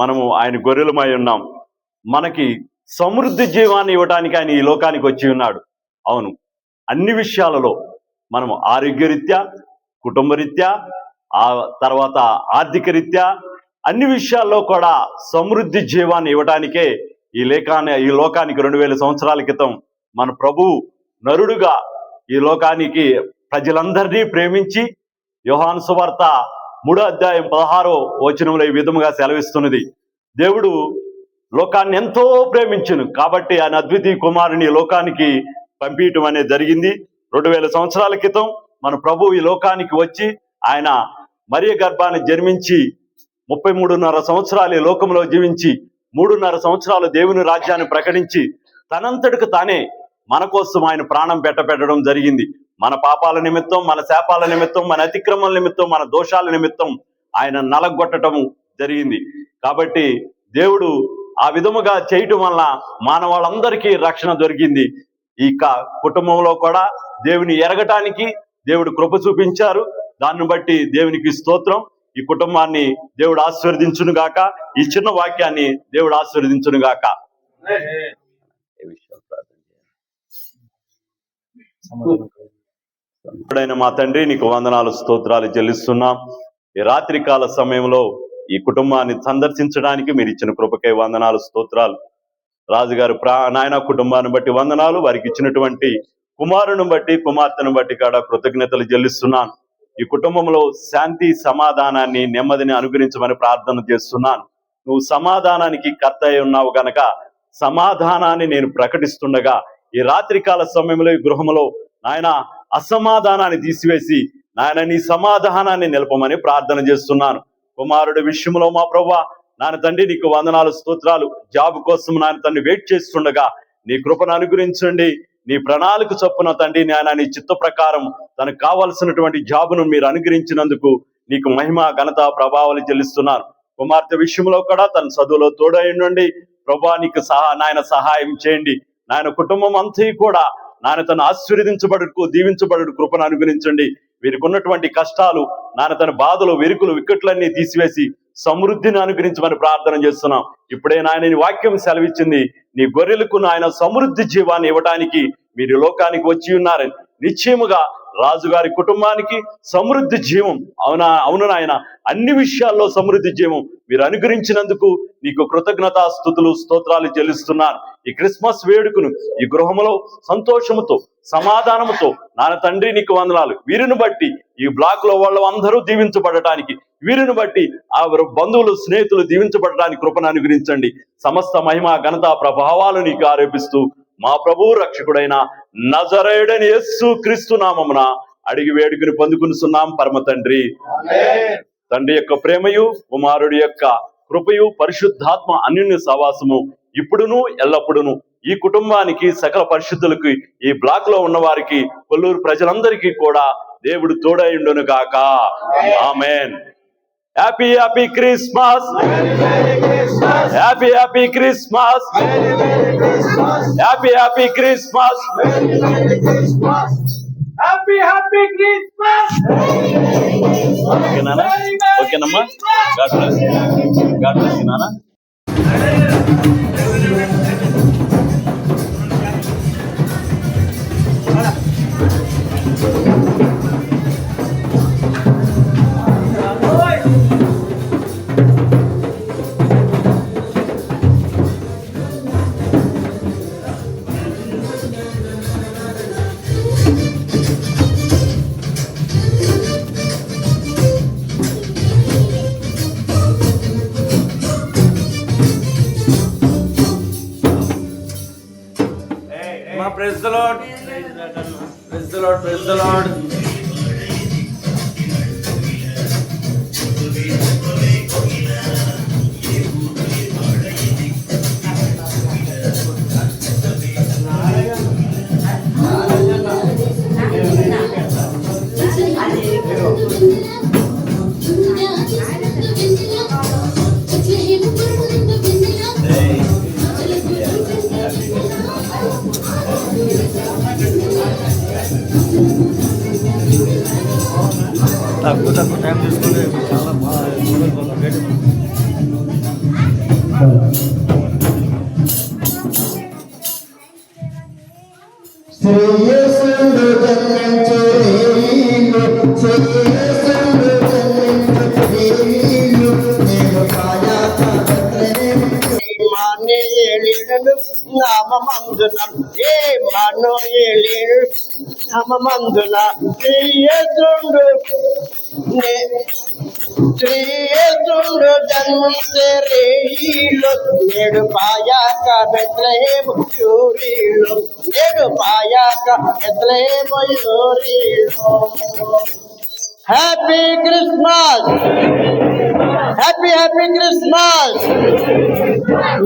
మనము ఆయన గొర్రెలమై ఉన్నాం. మనకి సమృద్ధి జీవాన్ని ఇవ్వడానికి ఆయన ఈ లోకానికి వచ్చి ఉన్నాడు. అవును, అన్ని విషయాలలో మనము ఆరోగ్యరీత్యా, కుటుంబరీత్యా, ఆ తర్వాత ఆర్థిక రీత్యా అన్ని విషయాల్లో కూడా సమృద్ధి జీవాన్ని ఇవ్వడానికే ఈ లోకానికి 2000 సంవత్సరాల క్రితం మన ప్రభు నరుడుగా ఈ లోకానికి ప్రజలందరినీ ప్రేమించి యోహాను సువార్త 3వ అధ్యాయం 16వ వచనంలో ఈ విధముగా సెలవిస్తున్నది. దేవుడు లోకాన్ని ఎంతో ప్రేమించును కాబట్టి ఆయన అద్వితీయ కుమారుని లోకానికి పంపించడం అనేది జరిగింది. 2000 సంవత్సరాల క్రితం మన ప్రభు ఈ లోకానికి వచ్చి ఆయన మరియ గర్భాన్ని జన్మించి 33.5 సంవత్సరాలు ఈ లోకంలో జీవించి 3.5 సంవత్సరాలు దేవుని రాజ్యాన్ని ప్రకటించి తనంతటికి తానే మన కోసం ఆయన ప్రాణం పెట్టడం జరిగింది. మన పాపాల నిమిత్తం, మన శాపాల నిమిత్తం, మన అతిక్రమల నిమిత్తం, మన దోషాల నిమిత్తం ఆయన నలగొట్టడం జరిగింది. కాబట్టి దేవుడు ఆ విధముగా చేయటం వల్ల మానవాళ్ళందరికీ రక్షణ దొరికింది. ఈ కుటుంబంలో కూడా దేవుని ఎరగటానికి దేవుడు కృప చూపించారు. దాన్ని బట్టి దేవునికి స్తోత్రం. ఈ కుటుంబాన్ని దేవుడు ఆశీర్వదించును గాక. ఈ చిన్న వాక్యాన్ని దేవుడు ఆశీర్వదించును గాక. ఎప్పుడైనా మా తండ్రి నీకు వందనాలు స్తోత్రాలు చెల్లిస్తున్నాం. ఈ రాత్రికాల సమయంలో ఈ కుటుంబాన్ని సందర్శించడానికి మీరు ఇచ్చిన కృపకై వందనాలు స్తోత్రాలు. రాజుగారు నాయన కుటుంబాన్ని బట్టి వందనాలు, వారికి ఇచ్చినటువంటి కుమారుని బట్టి కుమార్తెను బట్టి కూడా కృతజ్ఞతలు చెల్లిస్తున్నాను. ఈ కుటుంబంలో శాంతి సమాధానాన్ని నెమ్మదిని అనుగ్రహించమని ప్రార్థన చేస్తున్నాను. నువ్వు సమాధానానికి కర్త అయి ఉన్నావు గనక సమాధానాన్ని నేను ప్రకటిస్తుండగా ఈ రాత్రికాల సమయంలో ఈ గృహంలో నాయన అసమాధానాన్ని తీసివేసి నాయన నీ సమాధానాన్ని నిలపమని ప్రార్థన చేస్తున్నాను. కుమారుడి విషయంలో మా ప్రభువా నాన్న తండ్రి నీకు వందనాలు స్తోత్రాలు. జాబ్ కోసం నాన్న తండ్రి వెయిట్ చేస్తుండగా నీ కృపను అనుగ్రహించండి. నీ ప్రణాళిక చొప్పున తండ్రి నాయన నీ చిత్త ప్రకారం తనకు కావలసినటువంటి జాబును మీరు అనుగ్రహించినందుకు నీకు మహిమ ఘనత ప్రభావాలు చెల్లిస్తున్నాను. కుమార్తె విషయంలో కూడా తన చదువులో తోడైండండి ప్రభువా. నీకు నాయన సహాయం చేయండి. నాయన కుటుంబం అంతా కూడా నాయన తను ఆశీర్వదించబడుకు దీవించబడు కృపను అనుగ్రహించండి. వీరికి ఉన్నటువంటి కష్టాలు నాయన తన బాధలు వెరుకులు విక్కట్లన్నీ తీసివేసి సమృద్ధిని అనుగ్రహించమని ప్రార్థన చేస్తున్నాం. ఇప్పుడే నాయన నీ వాక్యం సెలవిచ్చింది, నీ గొర్రెలకు నాయన సమృద్ధి జీవాన్ని ఇవ్వడానికి మీరు లోకానికి వచ్చి ఉన్నారని. నిశ్చయముగా రాజుగారి కుటుంబానికి సమృద్ధి జీవం అవును నాయన, అన్ని విషయాల్లో సమృద్ధి జీవం మీరు అనుగ్రహించినందుకు నీకు కృతజ్ఞతా స్తుతులు స్తోత్రాలు చెల్లిస్తున్నాను. ఈ క్రిస్మస్ వేడుకను ఈ గృహములో సంతోషముతో సమాధానముతో నాన్న తండ్రి నీకు వందనాలు. వీరిని బట్టి ఈ బ్లాక్ లో వాళ్ళు అందరూ దీవించబడటానికి, వీరిని బట్టి ఆ బంధువులు స్నేహితులు దీవించబడటానికి కృపను అనుగ్రహించండి. సమస్త మహిమ ఘనత ప్రభావాలు నీకు ఆరోపిస్తూ మా ప్రభువు రక్షకుడైన నజరేయుడైన యేసు క్రీస్తు నామమున అడిగి వేడుకను పొందుకునిస్తున్నాం పరమ తండ్రి. తండ్రి యొక్క ప్రేమయు కుమారుడి యొక్క కృపయు పరిశుద్ధాత్మ అన్యోన్య సహవాసము ఇప్పుడును ఎల్లప్పుడును ఈ కుటుంబానికి సకల పరిశుద్ధులకు ఈ బ్లాక్ లో ఉన్న వారికి కొల్లూరు ప్రజలందరికీ కూడా దేవుడు తోడైండును గాక. Amen. Happy happy Christmas, happy happy Christmas, happy happy Christmas, Happy Christmas! ఓకేనా? ఓకేనమ్మా. గాడ్ బ్లెస్ యు నాన్న. Praise the Lord. Praise the Lord. Praise the Lord. తక్కువ టైం తీసుకుంటే చాలా శ్రేయస్సుండు జన్మించు రేయిలు, శ్రేయస్సుండు జన్మించు రేయిలు, నేను కాయాక బెత్లెహేము ఇమ్మానుయేలీయుడు నామమందున, ఇమ్మానుయేలీయుడు నామమందున శ్రీయేసుండు జన్మించే రేయిలు, నేడు పాయాక బెత్లెహేము యూరీలు, నేడు పాయాక బెత్లెహేము యూరీలు. Happy Christmas, happy happy Christmas,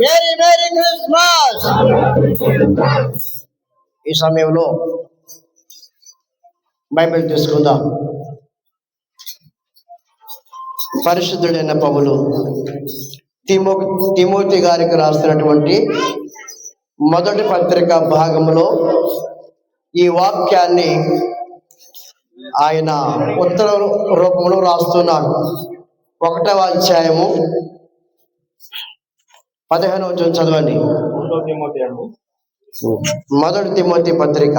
merry merry Christmas. ఈ సమయంలో బైబిల్ తీసుకుందాం. పరిశుద్ధుడైన పౌలు తిమోతి గారికి రాస్తున్నటువంటి మొదటి పత్రిక భాగంలో ఈ వాక్యాన్ని ఆయన ఉత్తర రూపంలో రాస్తున్నాడు. 1వ అధ్యాయము 15వ వచనం చదవండి. మొదటి తిమోతి పత్రిక.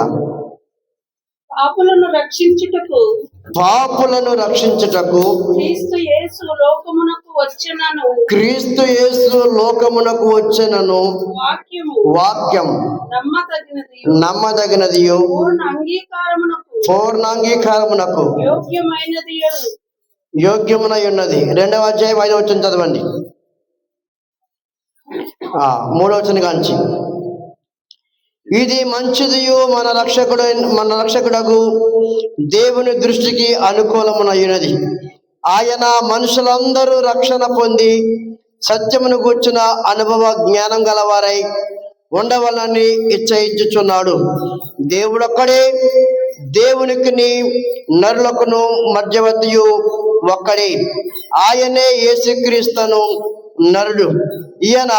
పాపులను రక్షించుటకు క్రీస్తు యేసు లోకమునకు వచ్చెనను వాక్యం నమ్మదగినది పూర్ణ అంగీకారమునకు యోగ్యమునై ఉన్నది. 2వ అధ్యాయం 5వ వచనం చదవండి. 3వ వచనం కాంచి. ఇది మంచిదియు మన రక్షకుడగు దేవుని దృష్టికి అనుకూలమునయ్యున్నది. ఆయన మనుషులందరూ రక్షణ పొంది సత్యమును గూర్చిన అనుభవ జ్ఞానం గలవారై ఉండవలని ఇచ్చయించుచున్నాడు. దేవుడొక్కడే, దేవునికి నరులకును మధ్యవర్తియు ఒక్కడే, ఆయనే యేసుక్రీస్తును నరుడు. ఈయన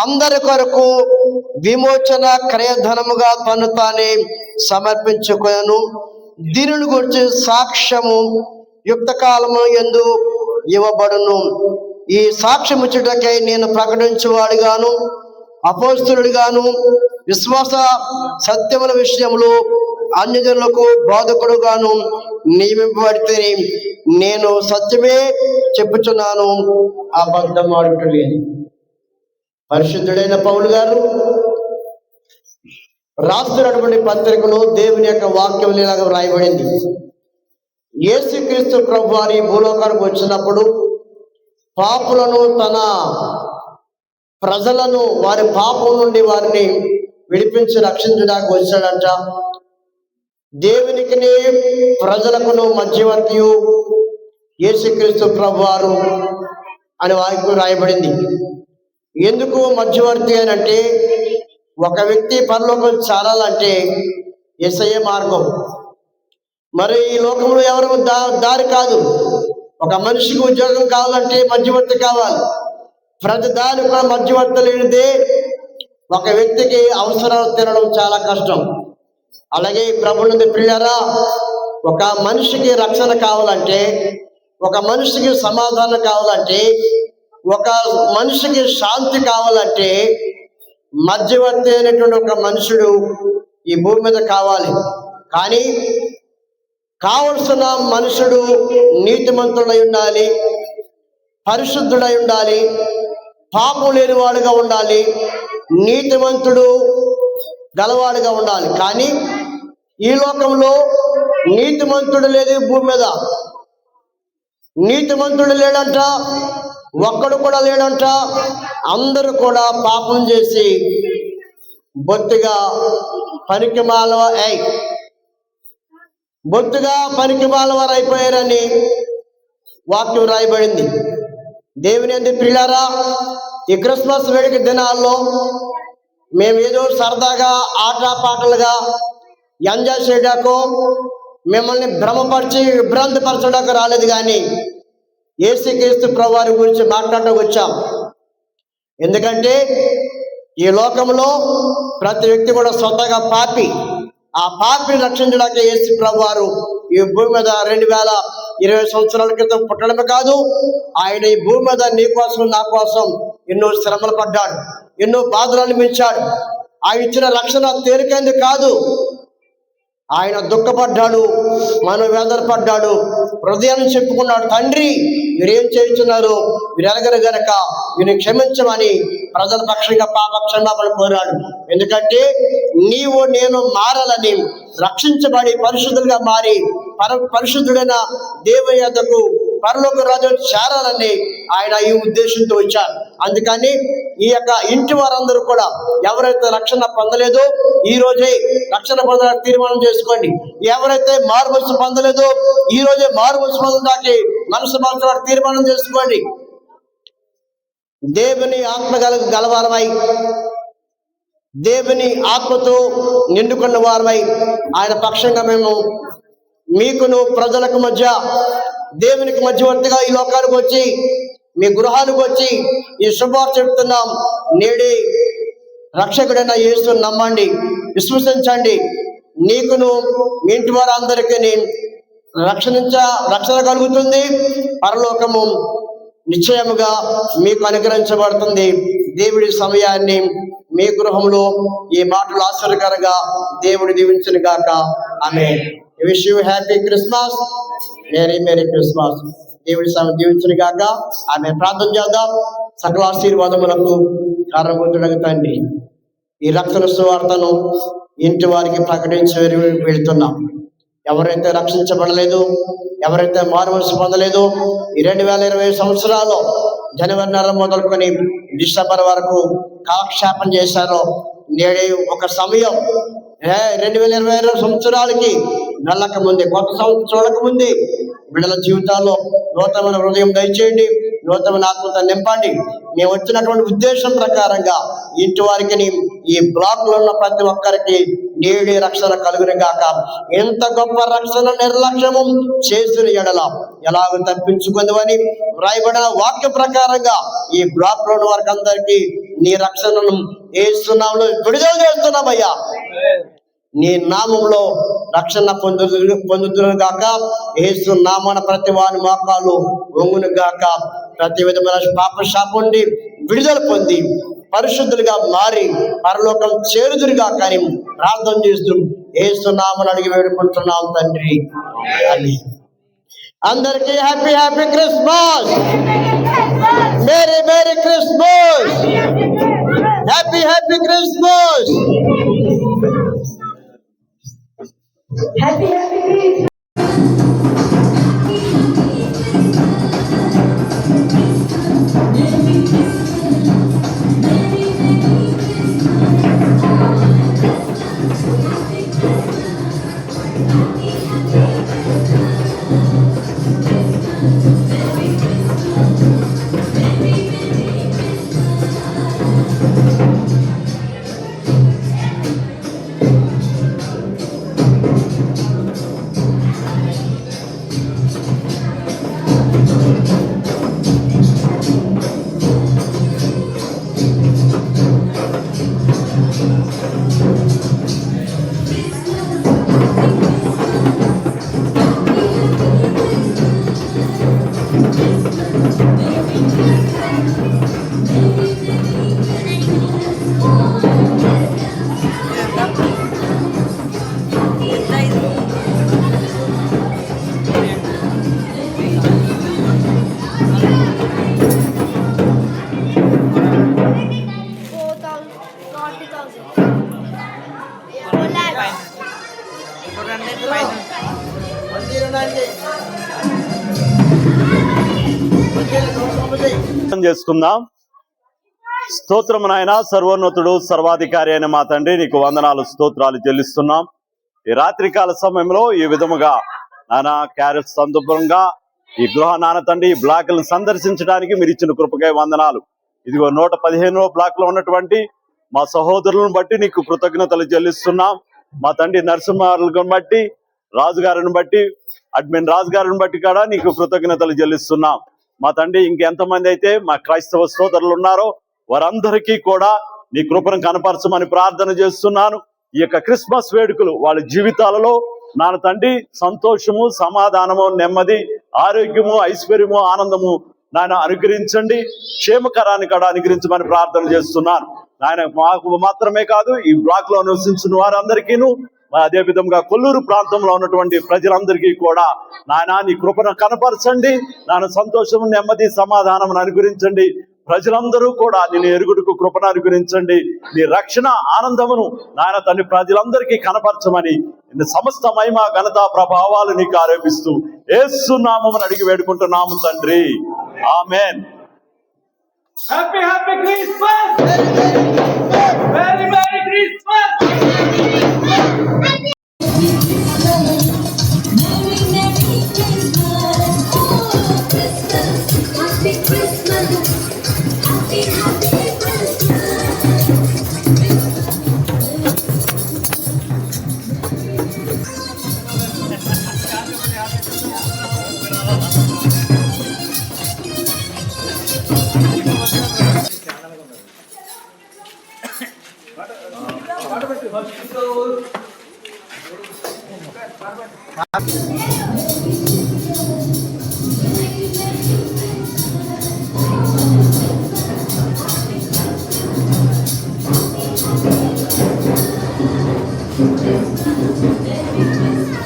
అందరి కొరకు విమోచన క్రయధనముగా తను తానే సమర్పించుకొనెను. దీనిని గురించి సాక్ష్యము యుక్త కాలము యందు ఇవ్వబడును. ఈ సాక్ష్యము ఇచ్చుటకై నేను ప్రకటించువాడుగాను అపోస్తలుడిగాను విశ్వాస సత్యముల విషయములు అన్యజనులకు బోధకుడుగాను నియమింపబడితే నేను సత్యమే చెప్పుచున్నాను, అబద్ధం ఆడుటలేదు. పరిశుద్ధుడైన పౌలు గారు రాస్తున్నటువంటి పత్రికలో దేవుని యొక్క వాక్యం ఇలాగ వ్రాయబడింది. యేసుక్రీస్తు ప్రభు వారి భూలోకానికి వచ్చినప్పుడు పాపులను, తన ప్రజలను వారి పాపం నుండి వారిని విడిపించి రక్షించడానికి వచ్చాడంట. దేవునికి ప్రజలకును మధ్యవర్తియు యేసుక్రీస్తు ప్రభు వారు అని వాక్యం రాయబడింది. ఎందుకు మధ్యవర్తి అని అంటే, ఒక వ్యక్తి పరలోకం చేరాలంటే యేసయ్యే మార్గం. మరి ఈ లోకంలో ఎవరు దారి కాదు. ఒక మనిషికి ఉద్యోగం కావాలంటే మధ్యవర్తి కావాలి. ప్రతి దాని కూడా మధ్యవర్తి లేనిదే ఒక వ్యక్తికి అవసరాలు తినడం చాలా కష్టం. అలాగే ప్రభువుని పిల్లారా, ఒక మనిషికి రక్షణ కావాలంటే, ఒక మనిషికి సమాధానం కావాలంటే, ఒక మనిషికి శాంతి కావాలంటే మధ్యవర్తి అయినటువంటి ఒక మనుషుడు ఈ భూమి మీద కావాలి. కానీ కావలసిన మనుషుడు నీతిమంతుడై ఉండాలి, పరిశుద్ధుడై ఉండాలి, పాపం లేనివాడుగా ఉండాలి, నీతిమంతుడు గలవాడుగా ఉండాలి. కానీ ఈ లోకంలో నీతిమంతుడు లేదు. భూమి మీద నీతిమంతుడు లేడంట, ఒక్కడు కూడా లేడంట. అందరూ కూడా పాపం చేసి బొత్తిగా పనికిమాలవారు అయిపోయారని వాక్యం రాయబడింది. దేవుని యందు ప్రియులారా, ఈ క్రిస్మస్ వేడుక దినాల్లో మేము ఏదో సరదాగా ఆటపాటలుగా ఎంజాయ్ చేయడాకో మిమ్మల్ని భ్రాంతిపరచడానికి రాలేదు. కానీ యేసుక్రీస్తు ప్రభువారి గురించి మాట్లాడడానికి వచ్చాం. ఎందుకంటే ఈ లోకంలో ప్రతి వ్యక్తి కూడా స్వతహాగా పాపి. ఆ పాపిని రక్షించడానికి యేసు ప్రభువారు ఈ భూమి మీద 2020 సంవత్సరాల క్రితం పుట్టడమే కాదు, ఆయన ఈ భూమి మీద నీ కోసం నా కోసం ఎన్నో శ్రమలు పడ్డాడు, ఎన్నో బాధలు అనిపించాడు. ఆయన ఇచ్చిన రక్షణ తేలికైంది కాదు. ఆయన దుఃఖపడ్డాడు, మనోవేదన పడ్డాడు, హృదయాన్ని చెప్పుకున్నాడు, తండ్రి మీరేం చేస్తున్నారు, మీరు ఎరగరు గనక వీరిని క్షమించమని ప్రజల పక్షంగా పాప క్షమాపణ కోరాడు. ఎందుకంటే నీవు నేను మారాలని, రక్షించబడి పరిశుద్ధులుగా మారి పరిశుద్ధుడైన దేవుని యొద్దకు పరలోక రాజు చేరాలని ఆయన ఈ ఉద్దేశంతో వచ్చారు. అందుకని ఈ యొక్క ఇంటి వారందరూ కూడా ఎవరైతే రక్షణ పొందలేదో ఈ రోజే రక్షణ పొందడానికి తీర్మానం చేసుకోండి. ఎవరైతే మారుమనసు పొందలేదో ఈ రోజే మారుమనసు పొందడానికి మనసు మార్చడానికి తీర్మానం చేసుకోండి. దేవుని ఆత్మ గలవారమై, దేవుని ఆత్మతో నిండుకున్న వారమై ఆయన పక్షంగా మేము మీకును ప్రజలకు మధ్య దేవునికి మధ్యవర్తిగా ఈ లోకానికి వచ్చి మీ గృహానికి వచ్చి ఈ శుభవార్త చెప్తున్నాం. నేడే రక్షకుడైన యేసుని నమ్మండి, విశ్వసించండి. నీకును మీ ఇంటి వారందరికీ రక్షణ కలుగుతుంది. పరలోకము నిశ్చయముగా మీకు అనుగ్రహించబడుతుంది. దేవుడి సమయాన్ని మీ గృహంలో ఈ మాటలు ఆశ్చర్యకరంగా దేవుడు దీవించును గాక. Amen. Wish you happy Christmas. Merry Christmas. దేవుడి సమయం దీవించును గాక. ఆమె ప్రార్థన చేద్దాం. సకల ఆశీర్వాదములకు కారణభూతుడగు తండ్రి, ఈ రక్షణ సువార్తను ఇంటి వారికి ప్రకటించి వెళ్తున్నాం. ఎవరైతే రక్షించబడలేదు, ఎవరైతే మారుమనసు పొందలేదు, ఈ 2020 సంవత్సరాల్లో జనవరి నెల మొదలుకొని డిసెంబర్ వరకు కాలక్షేపం చేశారో, నేడే ఒక సమయం 2022 సంవత్సరాలకి వెళ్ళక ముందే, కొత్త సంవత్సరం చూడక ముందే బిడ్డల జీవితాల్లో నూతనమైన హృదయం దయచేయండి, నూతనమైన ఆత్మతో నింపండి. మేము వచ్చినటువంటి ఉద్దేశం ప్రకారంగా ఇంటి వారికి, ఈ బ్లాక్ లో ఉన్న ప్రతి ఒక్కరికి నేడే రక్షణ కలుగును గాక. ఎంత గొప్ప రక్షణ నిర్లక్ష్యము చేసిన ఎడల ఎలాగ తప్పించుకుందని వ్రాయబడిన వాక్య ప్రకారంగా ఈ బ్లాక్ లో ఉన్న వారికి అందరికీ నీ రక్షణను యేసు విడుదల చేస్తున్నామయ్యా. నీ నామంలో రక్షణ పొందుతును గాక. యేసు నామన ప్రతి వాని మోకాలు వంగును గాక. ప్రతి విధమైన పాప శాపం నుండి విడుదల పొంది పరిశుద్ధులుగా మారి పరలోకం చేరుదురుగా కానీ ప్రార్థన చేస్తూ యేసు నామని అడిగి వేడుకుంటున్నాం తండ్రి. అని అందరికీ happy Christmas. Merry Christmas. Happy Christmas. Happy Christmas. చేసుకుందాం. స్తోత్రం నాయన, సర్వోన్నతుడు సర్వాధికారి అయిన మా తండ్రి, నీకు వందనాలు స్తోత్రాలు చెల్లిస్తున్నాం. ఈ రాత్రికాల సమయంలో ఈ విధముగా నాన్న క్యారెట్స్ సందర్భంగా ఈ గృహ నాన్న తండ్రి ఈ బ్లాక్లను సందర్శించడానికి మీరు ఇచ్చిన కృపకై వందనాలు. ఇదిగో 115వ బ్లాక్ లో ఉన్నటువంటి మా సహోదరులను బట్టి నీకు కృతజ్ఞతలు చెల్లిస్తున్నాం. మా తండ్రి నరసింహారులను బట్టి, రాజుగారిని బట్టి, అడ్మిన్ రాజుగారిని బట్టి కూడా నీకు కృతజ్ఞతలు చెల్లిస్తున్నాం. మా తండ్రి ఇంకెంతమంది అయితే మా క్రైస్తవ సోదరులు ఉన్నారో వారందరికీ కూడా నీ కృపను కనపరచమని ప్రార్థన చేస్తున్నాను. ఈ యొక్క క్రిస్మస్ వేడుకలు వాళ్ళ జీవితాలలో నాన్న తండ్రి సంతోషము, సమాధానము, నెమ్మది, ఆరోగ్యము, ఐశ్వర్యము, ఆనందము నాయన అనుగ్రహించండి. క్షేమకరాన్ని కూడా అనుగ్రహించమని ప్రార్థన చేస్తున్నాను. నాయన మాకు మాత్రమే కాదు, ఈ బ్లాక్ లో నివసించిన వారందరికీను, అదే విధంగా కొల్లూరు ప్రాంతంలో ఉన్నటువంటి ప్రజలందరికీ కూడా నాయన నీ కృపను కనపరచండి. నాయన సంతోషము, నెమ్మది, సమాధానం అనుగ్రహించండి. ప్రజలందరూ కూడా నేను ఎరుగుడుకు కృపను అనుగ్రహించండి. నీ రక్షణ ఆనందమును నాయన తండ్రి ప్రజలందరికీ కనపరచమని సమస్త మహిమ, ఘనత, ప్రభావాలు నీకు ఆరోపిస్తూ యేసు నామమును అడిగి వేడుకుంటున్నాము తండ్రి. ఆమేన్. Happy Christmas! Merry Christmas! Happy Christmas. Happy Christmas.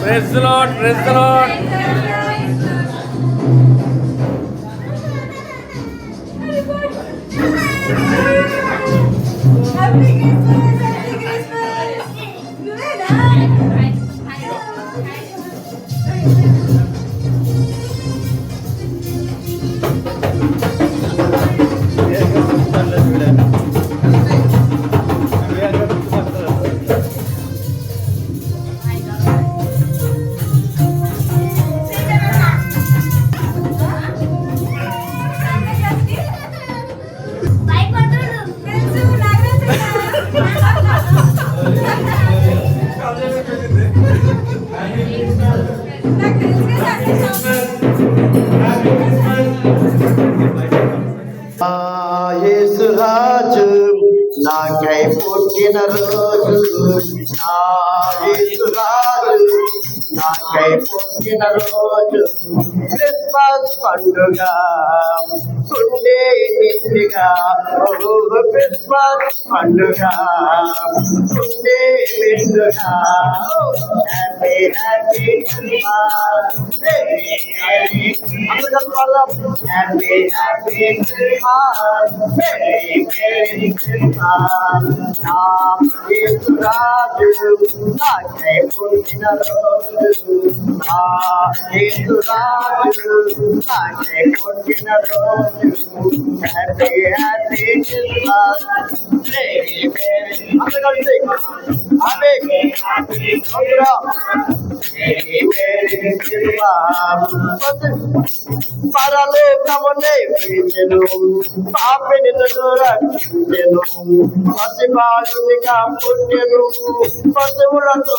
Praise the Lord, praise the Lord. Happy Christmas, Happy Christmas. నువ్వేనా? యేసు రాజు నాకై పుట్టిన రోజు, నా యేసు రాజు నాకై పుట్టిన రోజు, క్రిస్మస్ పండుగ ఉండే నిండుగా, ఓ క్రిస్మస్ పండుగ ఉండే నిండుగా, happy happy Christmas, happy happy Christmas, merry merry Christmas. నా యేసు రాజు నాకై పుట్టిన రోజు, నా యేసు రాజు నాకై పుట్టిన రోజు, happy happy Christmas, merry merry అందరూ కలిసి ఆమేన్ మెరీ మెరీ క్రిస్మస్. పరలోకమునే పిలిచెను, పాపిని రక్షించెను, పసిబాలునిగా పుట్టెను, పశువులతో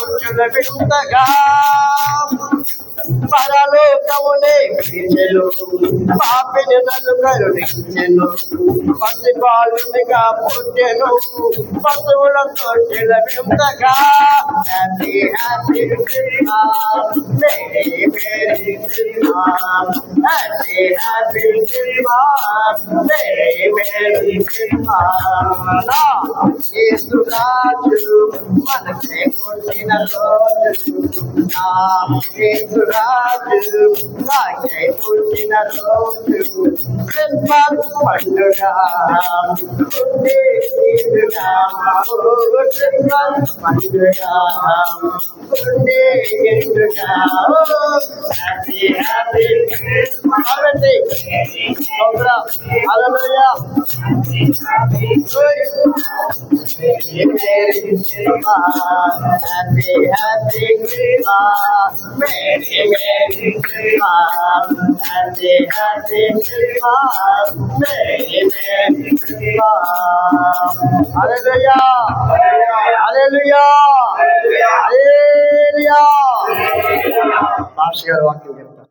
వింతగా. పరలోకమునే పిలిచెను, పాపిని కరుణించెను, పసిబాలునిగా పుట్టెను, పశువులతో వింతగా. Happy happy Christmas, merry merry Christmas, happy happy Christmas, merry merry Christmas. యేసు రాజు మనకై పుట్టిన రోజు, నా యేసు రాజు నాకై పుట్టిన రోజు, క్రిస్మస్ పండుగ ఉండే నిండుగా, ఓ క్రిస్మస్ పండుగ ఉండే నిండుగా, happy happy Christmas. Hallelujah. Happy happy Christmas, merry merry Christmas, happy happy Christmas, merry merry Christmas. Hallelujah hallelujah hallelujah. Master గారు వాక్యం చెప్తారు.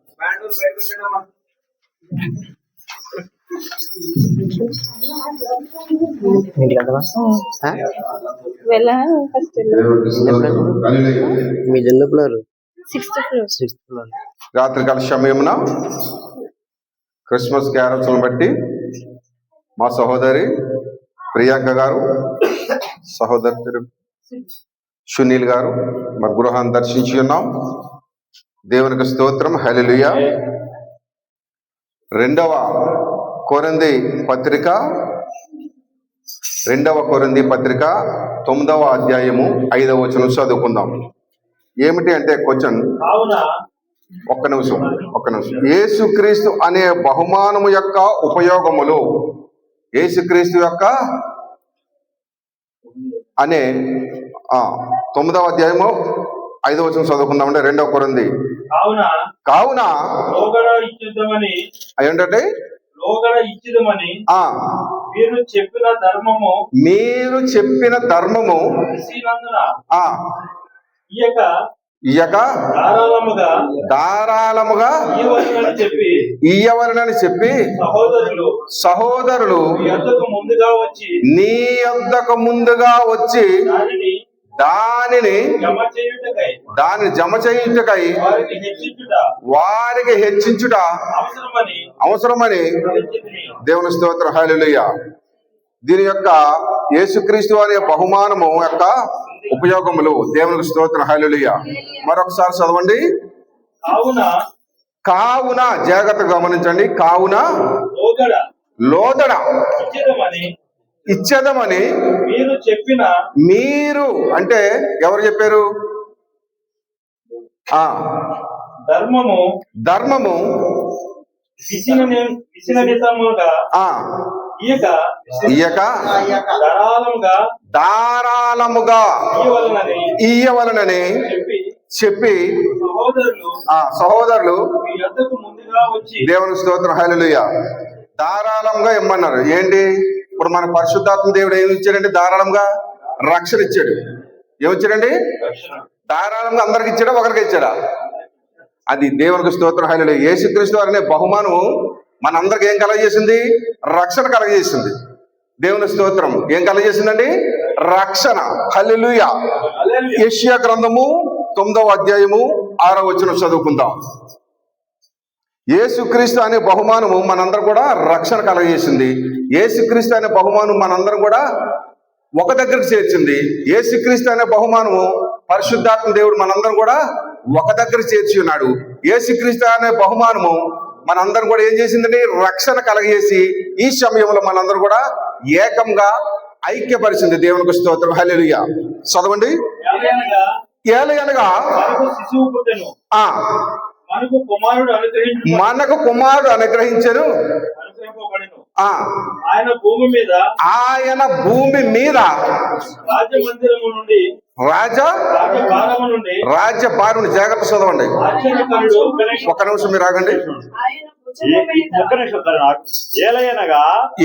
మీ ఎన్నో ఫ్లోర్? Sixth floor. రాత్రికాల సమయమున క్రిస్మస్ క్యారల్స్ను బట్టి మా సహోదరి ప్రియాంక గారు, సహోదరు సునీల్ గారు మా గృహాన్ని దర్శించి ఉన్నాం. దేవునికి స్తోత్రం. హల్లెలూయా. రెండవ కొరింథీ పత్రిక 9వ అధ్యాయము 5వ వచనం చదువుకుందాం. ఏమిటి అంటే క్వశ్చన్, ఒక్క నిమిషం. యేసుక్రీస్తు అనే బహుమానము యొక్క ఉపయోగములు, యేసుక్రీస్తు యొక్క అనే 9వ అధ్యాయము 5వ వచనం చదువుకుందామంటే 2వ కొరింథీ. కావున ఏంటంటే మీరు చెప్పిన ధర్మము ఇయ్యక ధారాళముగా ఇయ్యవలనని చెప్పి సహోదరులు నీ యొద్దకు ముందుగా వచ్చి దానిని జమ చేయుటకై వారికి హెచ్చించుట అవసరమని దేవుని స్తోత్రం. హల్లెలూయా. దీని యొక్క యేసుక్రీస్తు అనే బహుమానము యొక్క ఉపయోగములు దేవునికి స్తోత్రం. హల్లెలూయా. మరొకసారి చదవండి. కావున జాగ్రత్తగా గమనించండి. కావున లోదడ ఇచ్చేదమని మీరు అంటే ఎవరు చెప్పారు? ధర్మము ఇయ్యక ధారాళముగా ఇయ్యవలనని చెప్పి సహోదరులు దేవుని స్తోత్రం. హల్లెలూయా. ధారాళంగా ఇమ్మన్నారు. ఏంటి? ఇప్పుడు మన పరిశుద్ధాత్మ దేవుడు ఏమి ఇచ్చాడండి? ధారాళంగా రక్షణ ఇచ్చాడు. ఏమిచ్చాడండి? ధారాళంగా అందరికి ఇచ్చాడా? ఒకరికి ఇచ్చాడా? అది దేవునికి స్తోత్రం. హల్లెలూయా. యేసుక్రీస్తు అనే బహుమానం మనందరికి ఏం కలగజేసింది? రక్షణ కలగజేసింది. దేవుని స్తోత్రం. ఏం కలగజేసిందండి? రక్షణ. హల్లెలూయా. యెషయా గ్రంథము 9వ అధ్యాయము 6వ వచనం చదువుకుందాం. యేసుక్రీస్తు అనే బహుమానము మనందరం కూడా రక్షణ కలగజేసింది. యేసుక్రీస్తు అనే బహుమానం మనందరం కూడా ఒక దగ్గరకు చేర్చింది. యేసుక్రీస్తు అనే బహుమానము పరిశుద్ధాత్మ దేవుడు మనందరం కూడా ఒక దగ్గర చేర్చి ఉన్నాడు. యేసుక్రీస్తు అనే బహుమానము మనందరం కూడా ఏం చేసిందండి? రక్షణ కలగజేసి ఈ సమయంలో మనందరం కూడా ఏకంగా ఐక్యపరిచింది. దేవునికి స్తోత్రం. హల్లెలూయా. చదవండి. ఏలయనగా మనకు కుమారుడు అనుగ్రహించను. ఆయన భూమి మీద రాజ్యభారం. జాగ్రత్త చదవండి. ఒక్క నిమిషం మీరు ఆగండి.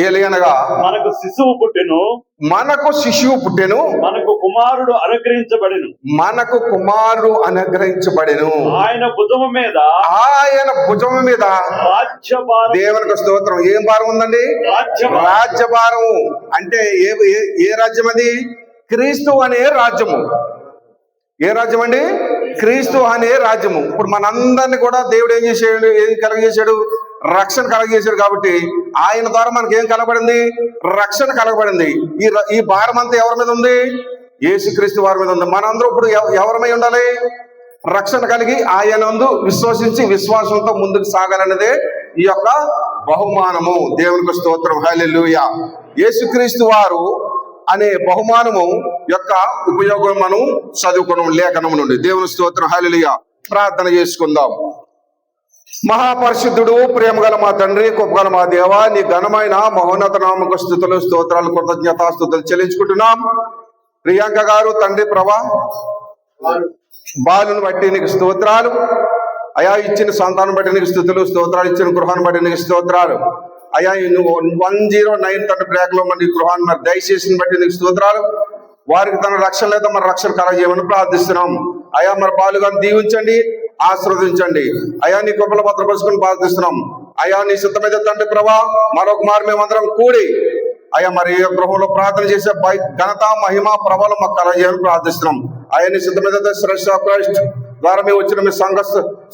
ఏలయనగా మనకు శిశువు పుట్టెను. మనకు కుమారుడు అనుగ్రహించబడెను. ఆయన భుజము మీద దేవునికి స్తోత్రం. ఏం భారం ఉందండి? రాజ్యభారం. అంటే ఏ రాజ్యం అది? క్రీస్తు అనే రాజ్యము. ఏ రాజ్యం అండి? క్రీస్తు అనే రాజ్యము. ఇప్పుడు మనందరినీ కూడా దేవుడు ఏం చేశాడు? ఏం కలగజేశాడు? రక్షణ కలగజేశాడు. కాబట్టి ఆయన ద్వారా మనకి ఏం కలగబడింది? రక్షణ కలగబడింది. ఈ భారం అంతా ఎవరి మీద ఉంది? యేసుక్రీస్తు వారి మీద ఉంది. మనందరూ ఇప్పుడు ఎవరమై ఉండాలి? రక్షణ కలిగి ఆయనందు విశ్వసించి విశ్వాసంతో ముందుకు సాగాలన్నదే ఈ యొక్క బహుమానము. దేవునికి స్తోత్రం. హల్లెలూయా. యేసుక్రీస్తు వారు అనే బహుమానము యొక్క ఉపయోగం మనం చదువుకున్నాం లేఖనం నుండి. దేవుని స్తోత్రం. హల్లెలూయా. ప్రార్థన చేసుకుందాం. మహాపరిశుద్ధుడు, ప్రేమగల మా తండ్రి, కృపగల మా దేవ, నీ ఘనమైన మహోన్నత నామక స్తుతులు, స్తోత్రాలు, కృతజ్ఞతాస్తుతులు చెల్లించుకుంటున్నాం. ప్రియాంక గారు తండ్రి ప్రభా బాలుని బట్టి నీకు స్తోత్రాలు అయా. ఇచ్చిన సంతానం బట్టి నీకు స్తుతులు, స్తోత్రాలు. ఇచ్చిన గృహాన్ని బట్టి నీకు స్తోత్రాలు అయ్యా. 109 తండ్రి బ్రేక్ లో మరి గృహాన్ని మరి దయచేసిన బట్టి నీకు స్తోత్రాలు. వారికి తన రక్షణ లేదా మరి రక్షణ కలగజేయమని ప్రార్థిస్తున్నాం అయ్యా. మరి బాలుగాన్ని దీవించండి, ఆశీర్వదించండి అయ్యా. నీ కృపలో భద్రపరుచుకుని ప్రార్థిస్తున్నాం అయ్యా. నీ సిద్ధమైతే తండ్రి ప్రభా మరొక మారు మేమందరం కూడి అయ్యా మరి గృహంలో ప్రార్థన చేసే ఘనత, మహిమ, ప్రభావం మాకు కలగజేయమని ప్రార్థిస్తున్నాం అయ్యా. నీ సిద్ధమైతే శ్రేష్ఠ క్రైస్ట్ ద్వారా మేము వచ్చిన మీ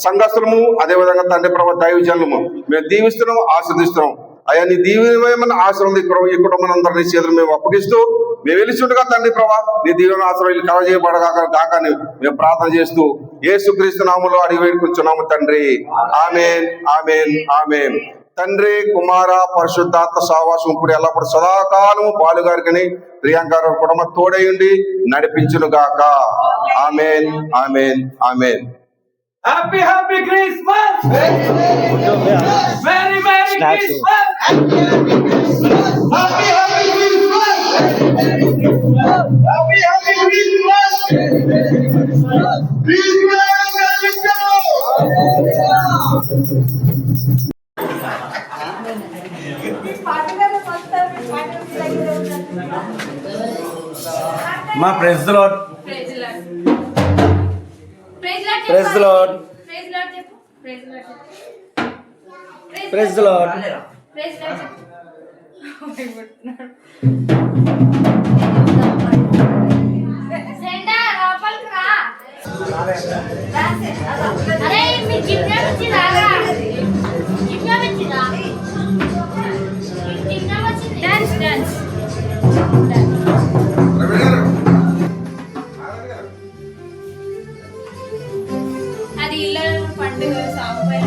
సంఘస్థులము అదేవిధంగా తండ్రి ప్రభా దైవజనులము మేము దీవిస్తున్నాము, ఆస్వాదిస్తున్నాం అయ్యా. నీ దీవెనమైన ఆశ్రమం ఈ కుటుంబానందరినీ చేతులు మేము అప్పగిస్తూ మేము వెలిచుండగా తండ్రి ప్రభా నీ దీవెన ఆశ్రమం కలగజేయబడగాక మేము ప్రార్థన చేస్తూ యేసుక్రీస్తు నామములో అడిగి వేడుకుంటున్నాము తండ్రి. ఆమేన్, ఆమేన్, ఆమేన్. తండ్రి, కుమార, పరిశుద్ధాత్మ సహవాసం ఇప్పుడు ఎల్లప్పుడు సదాకాలము బాలుగారికి ప్రియాంక కుటుంబం తోడయుండి నడిపించును గాక. Amen, amen, amen. Happy Christmas! Very Christmas! Happy Christmas! Happy Christmas! Ma, praise the Lord. Praise the Lord. Praise the Lord. Praise the Lord. Praise the Lord. Praise the Lord. Oh my God. Send అరే మీ జిమ్నామ్ వచ్చిందా జిమ్నామ్ వచ్చిందా జిమ్నామ్ వచ్చింది dance dance అది ఇల్లు పండుగ song పైన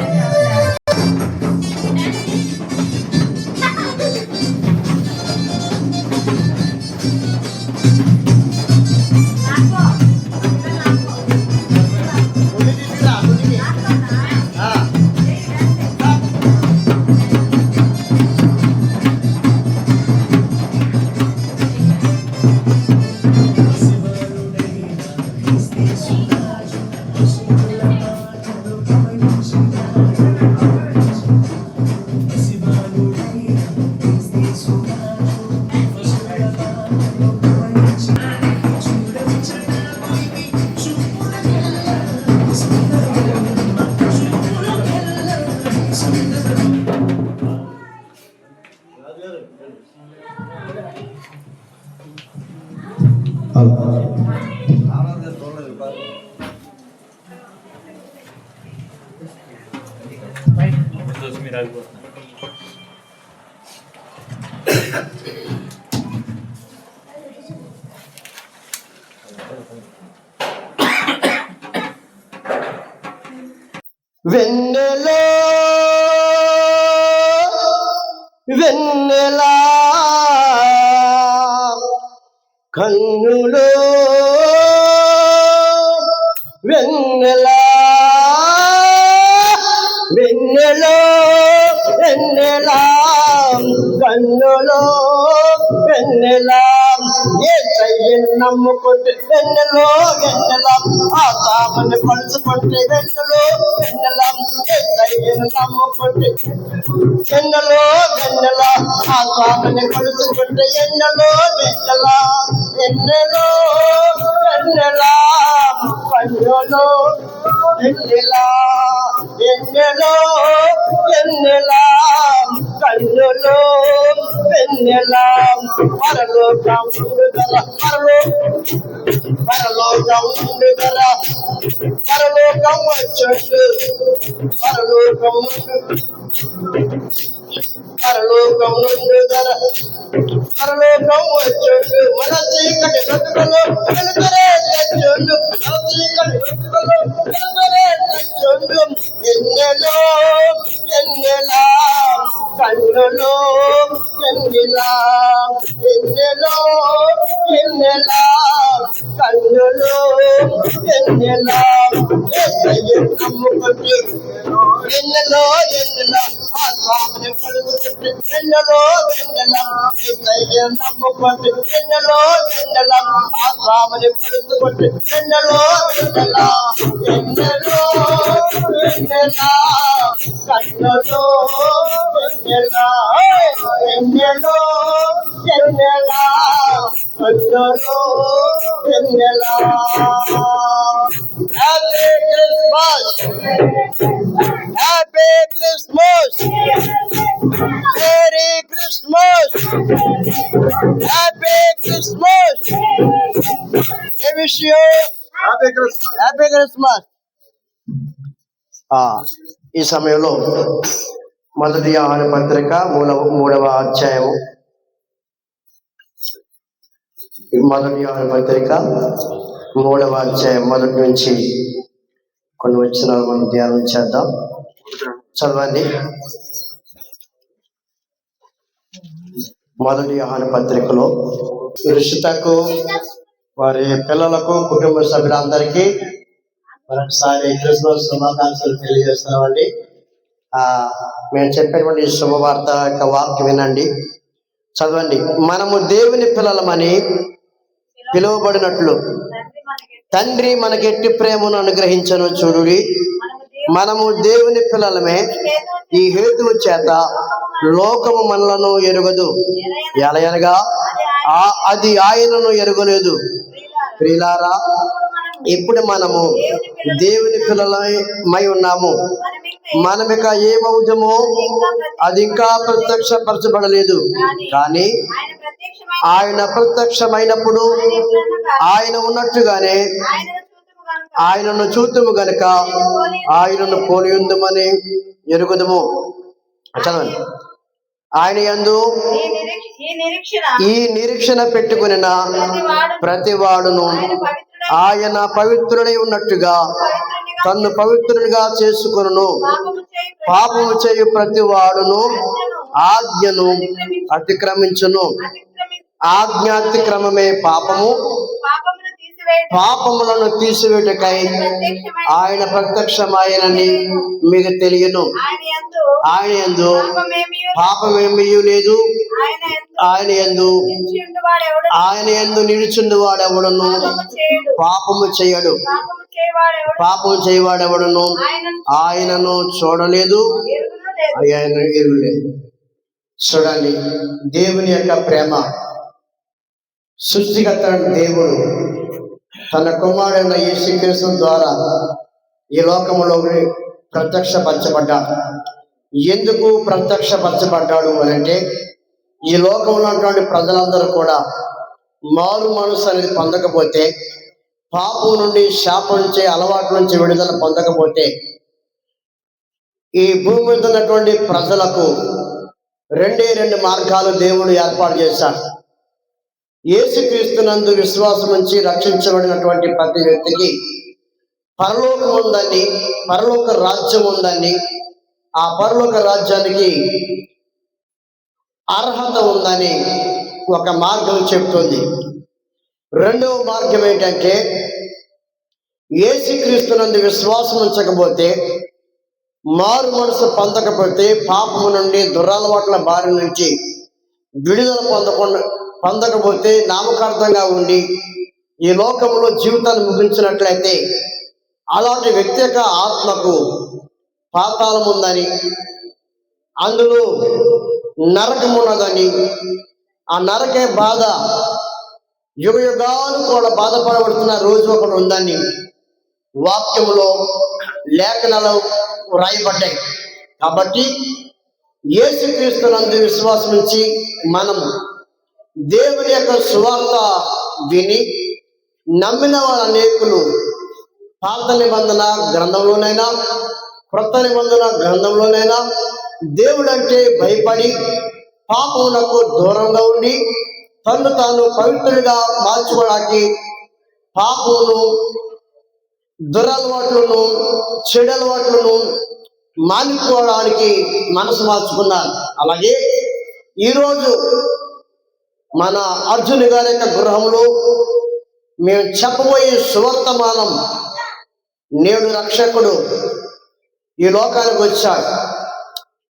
వెన్నెలో వెన్నెలా కన్నులో వెన్నెలా వెన్నెలో వెన్నెలా కన్నులో వెన్నెలా యేసయ్యను నమ్ముకుంటే వెన్నెలో వెన్నెలా ఆ సామని పలుచుకుంటే వెన్నెలో వెన్నెలా యేసయ్యను నమ్ముకుంటే వెన్నెలో వెన్నెలా ఆ సామని పలుచుకుంటే ఎన్నెలో వెన్నెలా ఎన్నెలో వెన్నెలా కన్నులో వెన్నెలా ఎన్నెలో వెన్నెలా కన్నులో వెన్నెలా పరలోకం ఉండుదల పరలోకం ఉండుదల పరలోకం వచ్చండు పరలోకం పరలోకం ఉండుదల పరలోకం వచ్చండు మన చీకటి బ్రతుకులో వెలుగురే తెచ్చుండు మన చీకటి బ్రతుకులో వెలుగురే తెచ్చుండు ఎన్నెలో ఎన్నెలా కన్నులో వెన్నెలా ఎన్నెలో ఎన్నెలా కన్నులో వెన్నెలా యేసయ్యను నమ్ముకుంటే వెన్నెలో వెన్నెలా ఆ స్వామిని పలుకుతుంటే వెన్నెలో వెన్నెలా యేసయ్యను నమ్ముకుంటే వెన్నెలో వెన్నెలా ఆ స్వామిని పలుకుతుంటే వెన్నెలో వెన్నెలా ఎన్నెలో వెన్నెలా కన్నులో వెన్నెలా ఎన్నెలో వెన్నెలా కన్నులో వెన్నెలా happy Christmas merry Christmas happy Christmas I wish you happy Christmas. ఈ సమయంలో మొదటి యోహాను పత్రిక మూడవ అధ్యాయము మొదటి యోహాను పత్రిక 3వ అధ్యాయం మొదటి నుంచి కొన్ని వచనాలు మనం ధ్యానం చేద్దాం. చదవండి. మొదటి యోహాను పత్రికలో రుషితకు వారి పిల్లలకు కుటుంబ సభ్యులందరికీ మరొకసారి క్రిస్మస్ శుభాకాంక్షలు తెలియజేస్తున్నామండి. మేము చెప్పేటువంటి శుభవార్త యొక్క వాక్యం వినండి, చదవండి. మనము దేవుని పిల్లలమని పిలువబడినట్లు తండ్రి మనకెట్టి ప్రేమను అనుగ్రహించను చూడుడి. మనము దేవుని పిల్లలమే, ఈ హేతువు చేత లోకము మనలను ఎరుగదు, ఎలయనగా అది ఆయనను ఎరుగలేదు. ప్రియులారా, ఇప్పుడు మనము దేవుని పిల్లలమై ఉన్నాము. మనమిక ఏమవుతామో అది ఇంకా ప్రత్యక్షపరచబడలేదు, కానీ ఆయన ప్రత్యక్షమైనప్పుడు ఆయన ఉన్నట్టుగానే ఆయనను చూతుము గనుక ఆయనను పోలియుందుమని ఎరుగుదుము. చదవండి. ఆయన యందు ఈ నిరీక్షణ పెట్టుకుని ప్రతివాడును ఆయన పవిత్రుడై ఉన్నట్టుగా తన్ను పవిత్రునిగా చేసుకొనును. పాపము చేయు ప్రతివాడును ఆజ్ఞను అతిక్రమించును. ఆజ్ఞాతిక్రమమే పాపము. పాపములను తీసివేటకై ఆయన ప్రత్యక్షమాయనని మీకు తెలియను. ఆయన యందు పాపమేమీ లేదు. ఆయన యందు నిలుచుండు వాడెవడును పాపము చేయడు. పాపము చేయవాడెవడును ఆయనను చూడలేదు, ఆయన ఎరుగలేదు. చూడండి, దేవుని యొక్క ప్రేమ. సృష్టికర్త దేవుడు తన కుమారుడైన యేసుక్రీస్తు ద్వారా ఈ లోకములో ప్రత్యక్షపరచబడ్డాడు. ఎందుకు ప్రత్యక్షపరచబడ్డాడు అంటే, ఈ లోకంలో ఉన్నటువంటి ప్రజలందరూ కూడా మారు మనసు అనేది పొందకపోతే, పాపం నుండి శాపం నుంచి అలవాటు నుంచి విడుదల పొందకపోతే, ఈ భూమి మీద ఉన్నటువంటి ప్రజలకు రెండు మార్గాలు దేవుడు ఏర్పాటు చేశాడు. యేసుక్రీస్తునందు విశ్వాసం నుంచి రక్షించబడినటువంటి ప్రతి వ్యక్తికి పరలోకం ఉందని, పరలోక రాజ్యం ఉందని, ఆ పరలోక రాజ్యానికి అర్హత ఉందని ఒక మార్గం చెప్తుంది. రెండవ మార్గం ఏంటంటే, యేసుక్రీస్తునందు విశ్వాసం ఉంచకపోతే, మారు మనసు పొందకపోతే, పాపము నుండి దురలవాట్ల బారి నుంచి విడుదల పొందకపోతే, నామకార్థంగా ఉండి ఈ లోకంలో జీవితాన్ని ముగించినట్లయితే, అలాంటి వ్యక్తి యొక్క ఆత్మకు పాతాళం ఉందని, అందులో నరకం ఉన్నదని, ఆ నరకే బాధ యుగ యుగాలు కూడా బాధపడబడుతున్న రోజు ఒకటి ఉందని వాక్యములో లేఖనాలు వ్రాయబడ్డాయి. కాబట్టి యేసుక్రీస్తునందు విశ్వాసం నుంచి మనం దేవుని యొక్క సువార్త విని నమ్మిన వారు అనేకులు పాత నిబంధన గ్రంథంలోనైనా క్రొత్త నిబంధన గ్రంథంలోనైనా దేవుడు అంటే భయపడి పాపమునకు దూరంగా ఉండి తను తాను పవిత్రుడిగా మార్చుకోవడానికి పాపమును, దురలవాట్లను, చెడలవాట్లను మానుకోవడానికి మనసు మార్చుకున్నారు. అలాగే ఈరోజు మన అర్జున్ గారి యొక్క గృహంలో మేము చెప్పబోయే సువర్తమానం, నేడు రక్షకుడు ఈ లోకానికి వచ్చాడు.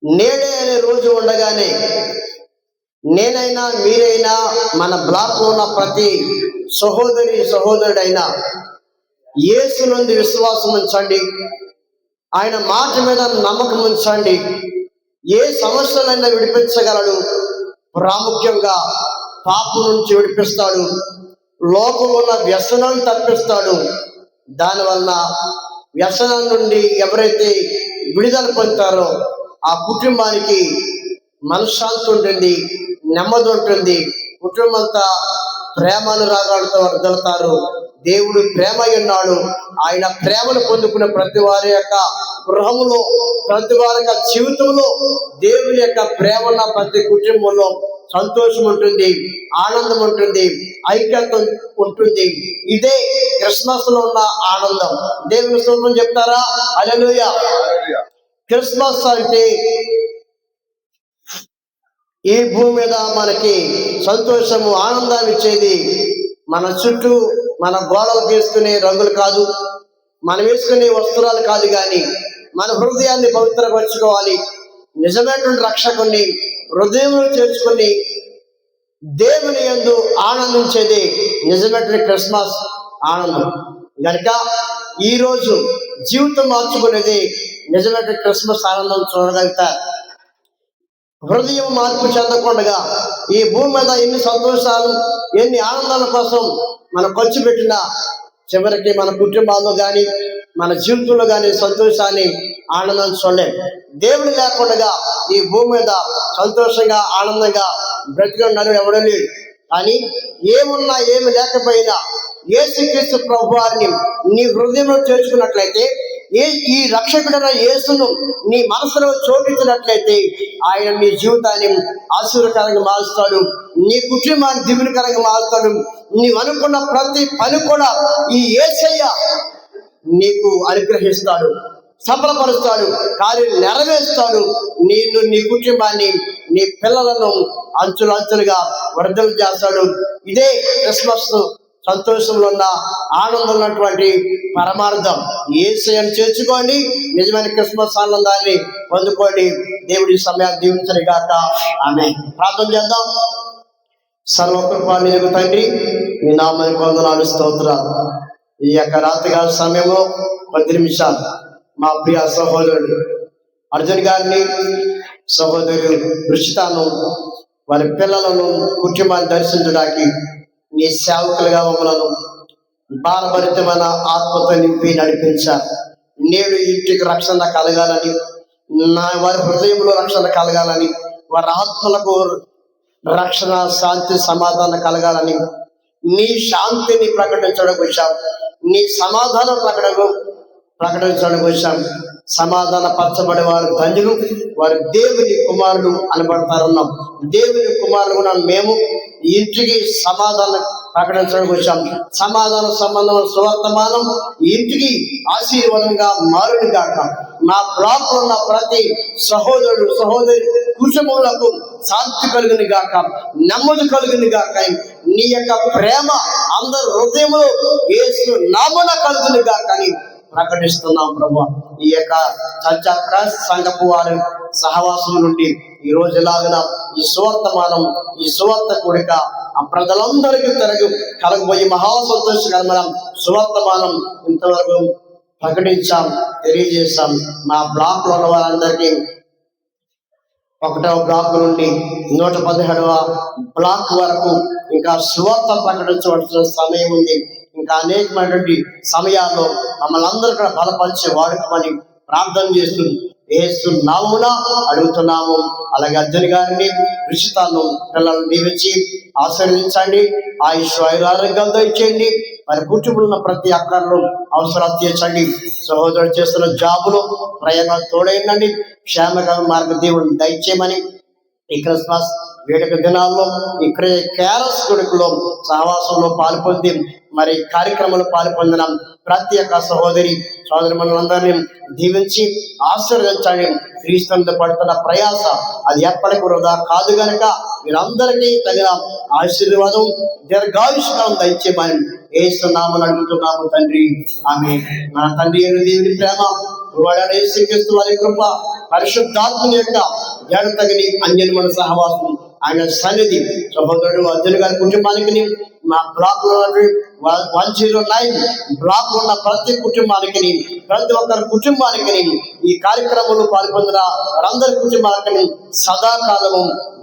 నేడే అనే రోజు ఉండగానే నేనైనా మీరైనా మన బ్లాక్లో ఉన్న ప్రతి సహోదరుడైనా యేసు నుండి విశ్వాసం ఉంచండి. ఆయన మాట మీద నమ్మకం ఉంచండి. ఏ సమస్యలైనా విడిపించగలడు. ప్రాముఖ్యంగా పాపం నుంచి విడిపిస్తాడు. లోకంలో ఉన్న వ్యసనాన్ని తప్పిస్తాడు. దానివల్ల వ్యసనం నుండి ఎవరైతే విడుదల పొందుతారో ఆ కుటుంబానికి మనశ్శాంతి ఉంటుంది, నెమ్మది ఉంటుంది. కుటుంబంతా ప్రేమానురాగాలతో వర్దలుతారు. దేవుడు ప్రేమ ఉన్నాడు. ఆయన ప్రేమను పొందుకున్న ప్రతి వారి యొక్క గృహంలో, ప్రతి వారి యొక్క జీవితంలో దేవుని యొక్క ప్రేమ ఉన్న ప్రతి కుటుంబంలో సంతోషం ఉంటుంది, ఆనందం ఉంటుంది, ఐక్యత ఉంటుంది. ఇదే క్రిస్మస్ లో ఉన్న ఆనందం. దేవుని స్తోత్రం చెప్తారా? హల్లెలూయా. క్రిస్మస్ అంటే ఈ భూమి మీద మనకి సంతోషము, ఆనందాన్ని ఇచ్చేది మన చుట్టూ మన గోడలు వేసుకునే రంగులు కాదు, మనం వేసుకునే వస్త్రాలు కాదు, కానీ మన హృదయాన్ని పవిత్రపరచుకోవాలి. నిజమైనటువంటి రక్షకుని హృదయంలో చేర్చుకుని దేవుని యందు ఆనందించేది నిజమైనటువంటి క్రిస్మస్ ఆనందం. కనుక ఈరోజు జీవితం మార్చుకునేది నిజమైనటువంటి క్రిస్మస్ ఆనందం చూడగలుగుతారు. హృదయం మార్పు చెందకుండా ఈ భూమి మీద ఎన్ని సంతోషాలు, ఎన్ని ఆనందాల కోసం మనం ఖర్చు పెట్టినా చివరికి మన కుటుంబాల్లో కానీ మన జీవితంలో కానీ సంతోషాన్ని, ఆనందాన్ని చూడలేం. దేవుడు లేకుండా ఈ భూమి మీద సంతోషంగా, ఆనందంగా బ్రతికున్నాడు ఎవడో లేడు. కానీ ఏమున్నా ఏమి లేకపోయినా యేసుక్రీస్తు ప్రభు వారిని నీ హృదయంలో చేర్చుకున్నట్లయితే, ఈ రక్షకుడైన యేసును నీ మనసులో చోటించినట్లయితే ఆయన నీ జీవితాన్ని ఆశీర్వకరంగా మారుస్తాడు, నీ కుటుంబాన్ని దీవెనకరంగా మారుస్తాడు. నీవు అనుకున్న ప్రతి పని కూడా ఈ యేసయ్య నీకు అనుగ్రహిస్తాడు, సఫలపరుస్తాడు, కార్యం నెరవేరుస్తాడు. నిన్ను, నీ కుటుంబాన్ని, నీ పిల్లలను అంచులు అంచులుగా వర్ధలు చేస్తాడు. ఇదే క్రిస్మస్ సంతోషంలో ఉన్న ఆనందంలో ఉన్నటువంటి పరమార్థం. యేసయ్యను చేర్చుకోండి, నిజమైన క్రిస్మస్ ఆనందాన్ని పొందుకోండి. దేవుడి సమయాన్ని దీవించని గాక. ఆమేన్. ప్రార్థన చేద్దాం. సర్వకృపానిధి తండ్రి, మీ నామానికి వందనాలు, స్తోత్రాలు. ఈ యొక్క రాత్రికాల సమయంలో 10 నిమిషాలు మా ప్రియ సహోదరుడు అర్జున్ గారిని, సహోదరు రుచితాను, వారి పిల్లలను, కుటుంబాన్ని దర్శించడానికి నీ సేవకులుగా మమ్మలను భారభరితమైన ఆత్మతో నింపి నడిపించారు. నేడు ఇంటికి రక్షణ కలగాలని, వారి హృదయంలో రక్షణ కలగాలని, వారి ఆత్మలకు రక్షణ, శాంతి, సమాధానం కలగాలని నీ శాంతిని ప్రకటించడానికి వచ్చాం, నీ సమాధానం ప్రకటించడానికి వచ్చాం. సమాధాన పరచబడే వారు ధన్యులు, వారు దేవుని కుమారులు అనబడతారన్నాం. దేవుని కుమారులు కూడా మేము ఇంటికి సమాధానం ప్రకటించడానికి వచ్చాం. సమాధాన సంబంధం సువర్తమానం ఇంటికి ఆశీర్వాదంగా మారుని గాక. నా బ్లాక్ లో ఉన్న ప్రతి సహోదరుడు, సహోదరి కుటుంబములకు శాంతి కలుగుని గాక, నెమ్మది కలుగుని గాక. నీ యొక్క ప్రేమ అందరి హృదయంలో యేసు నామమున కలుగుని గాక అని ప్రకటిస్తున్నాం ప్రభు. ఈ యొక్క చర్చ సంఘపు వారి సహవాసం నుండి ఈ రోజు లాగిన ఈ సువర్తమానం, ఈ సువార్త కూడిక ఆ ప్రజలందరికీ కలగబోయే మహాసంతోషకరమైన సువర్తమానం ఇంతవరకు ప్రకటించాం, తెలియజేశాం. మా బ్లాక్ లో ఉన్న వారందరికీ 1వ బ్లాక్ నుండి 117వ బ్లాక్ వరకు ఇంకా సువార్త ప్రకటించవలసిన సమయం ఉంది. ఇంకా అనేకమైనటువంటి సమయాల్లో మమ్మల్ని అందరూ కూడా బలపరిచి వాడుకోమని ప్రార్థన చేస్తున్నామున అడుగుతున్నాము. అలాగే అర్జున్ గారిని, రుచితాను, పిల్లలను దీవించి ఆశీర్వదించండి. ఆయుష్ ఆరోగ్యాలతో ఇచ్చేయండి. వారి కుటుంబంలో ఉన్న ప్రతి అక్కర్లు అవసరాలు తీర్చండి. సహోదరుడు చేస్తున్న జాబులు, ప్రయాణాలు తోడైందండి. క్షేమకర మార్గ దేవుడిని దయచేయమని ఈ క్రిస్మస్ వేడుక దినాల్లో ఇక్కడ క్యారస్ కొడుకులో సహవాసంలో పాల్పొంది మరి కార్యక్రమంలో పాల్పొందిన ప్రతి ఒక్క సహోదరి సోదరులందరినీ దీవించి ఆశీర్వదించండి. క్రీస్తుతో పడుతున్న ప్రయాస అది ఎప్పటికి వృధా కాదు గనక మీరందరికీ తగిన ఆశీర్వాదం, దీర్ఘాయుష్కాలం దయచేయమని యేసునామమున అడుగుతున్నాము తండ్రి. ఆమేన్. మన తండ్రి అయిన దేవుని ప్రేమ, యేసుక్రీస్తు వారి కృప, పరిశుద్ధాత్మని యొక్క జడతగిని అన్యమైన సహవాసం, ఆయన సన్నిధి సహోదరుడు అర్జున్ గారి కుటుంబానికి, మా బ్లాక్ లో 109 బ్లాక్ లో ఉన్న ప్రతి కుటుంబానికి, ప్రతి ఒక్కరి కుటుంబానికి, ఈ కార్యక్రమంలో పాల్పొందిన వారందరి కుటుంబానికి సదాకాలము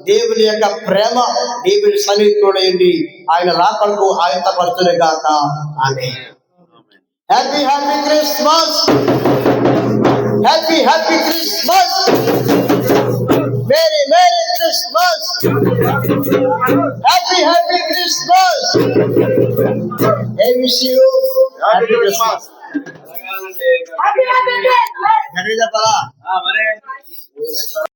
దేవుని యొక్క ప్రేమ, దేవుని సన్నిధి తోడైంది. ఆయన రాకడకు ఆయత్తపరచును గాక. Amen. Happy happy Christmas, happy happy Christmas, merry merry Christmas, happy happy Christmas. I wish you happy Christmas. Happy Christmas.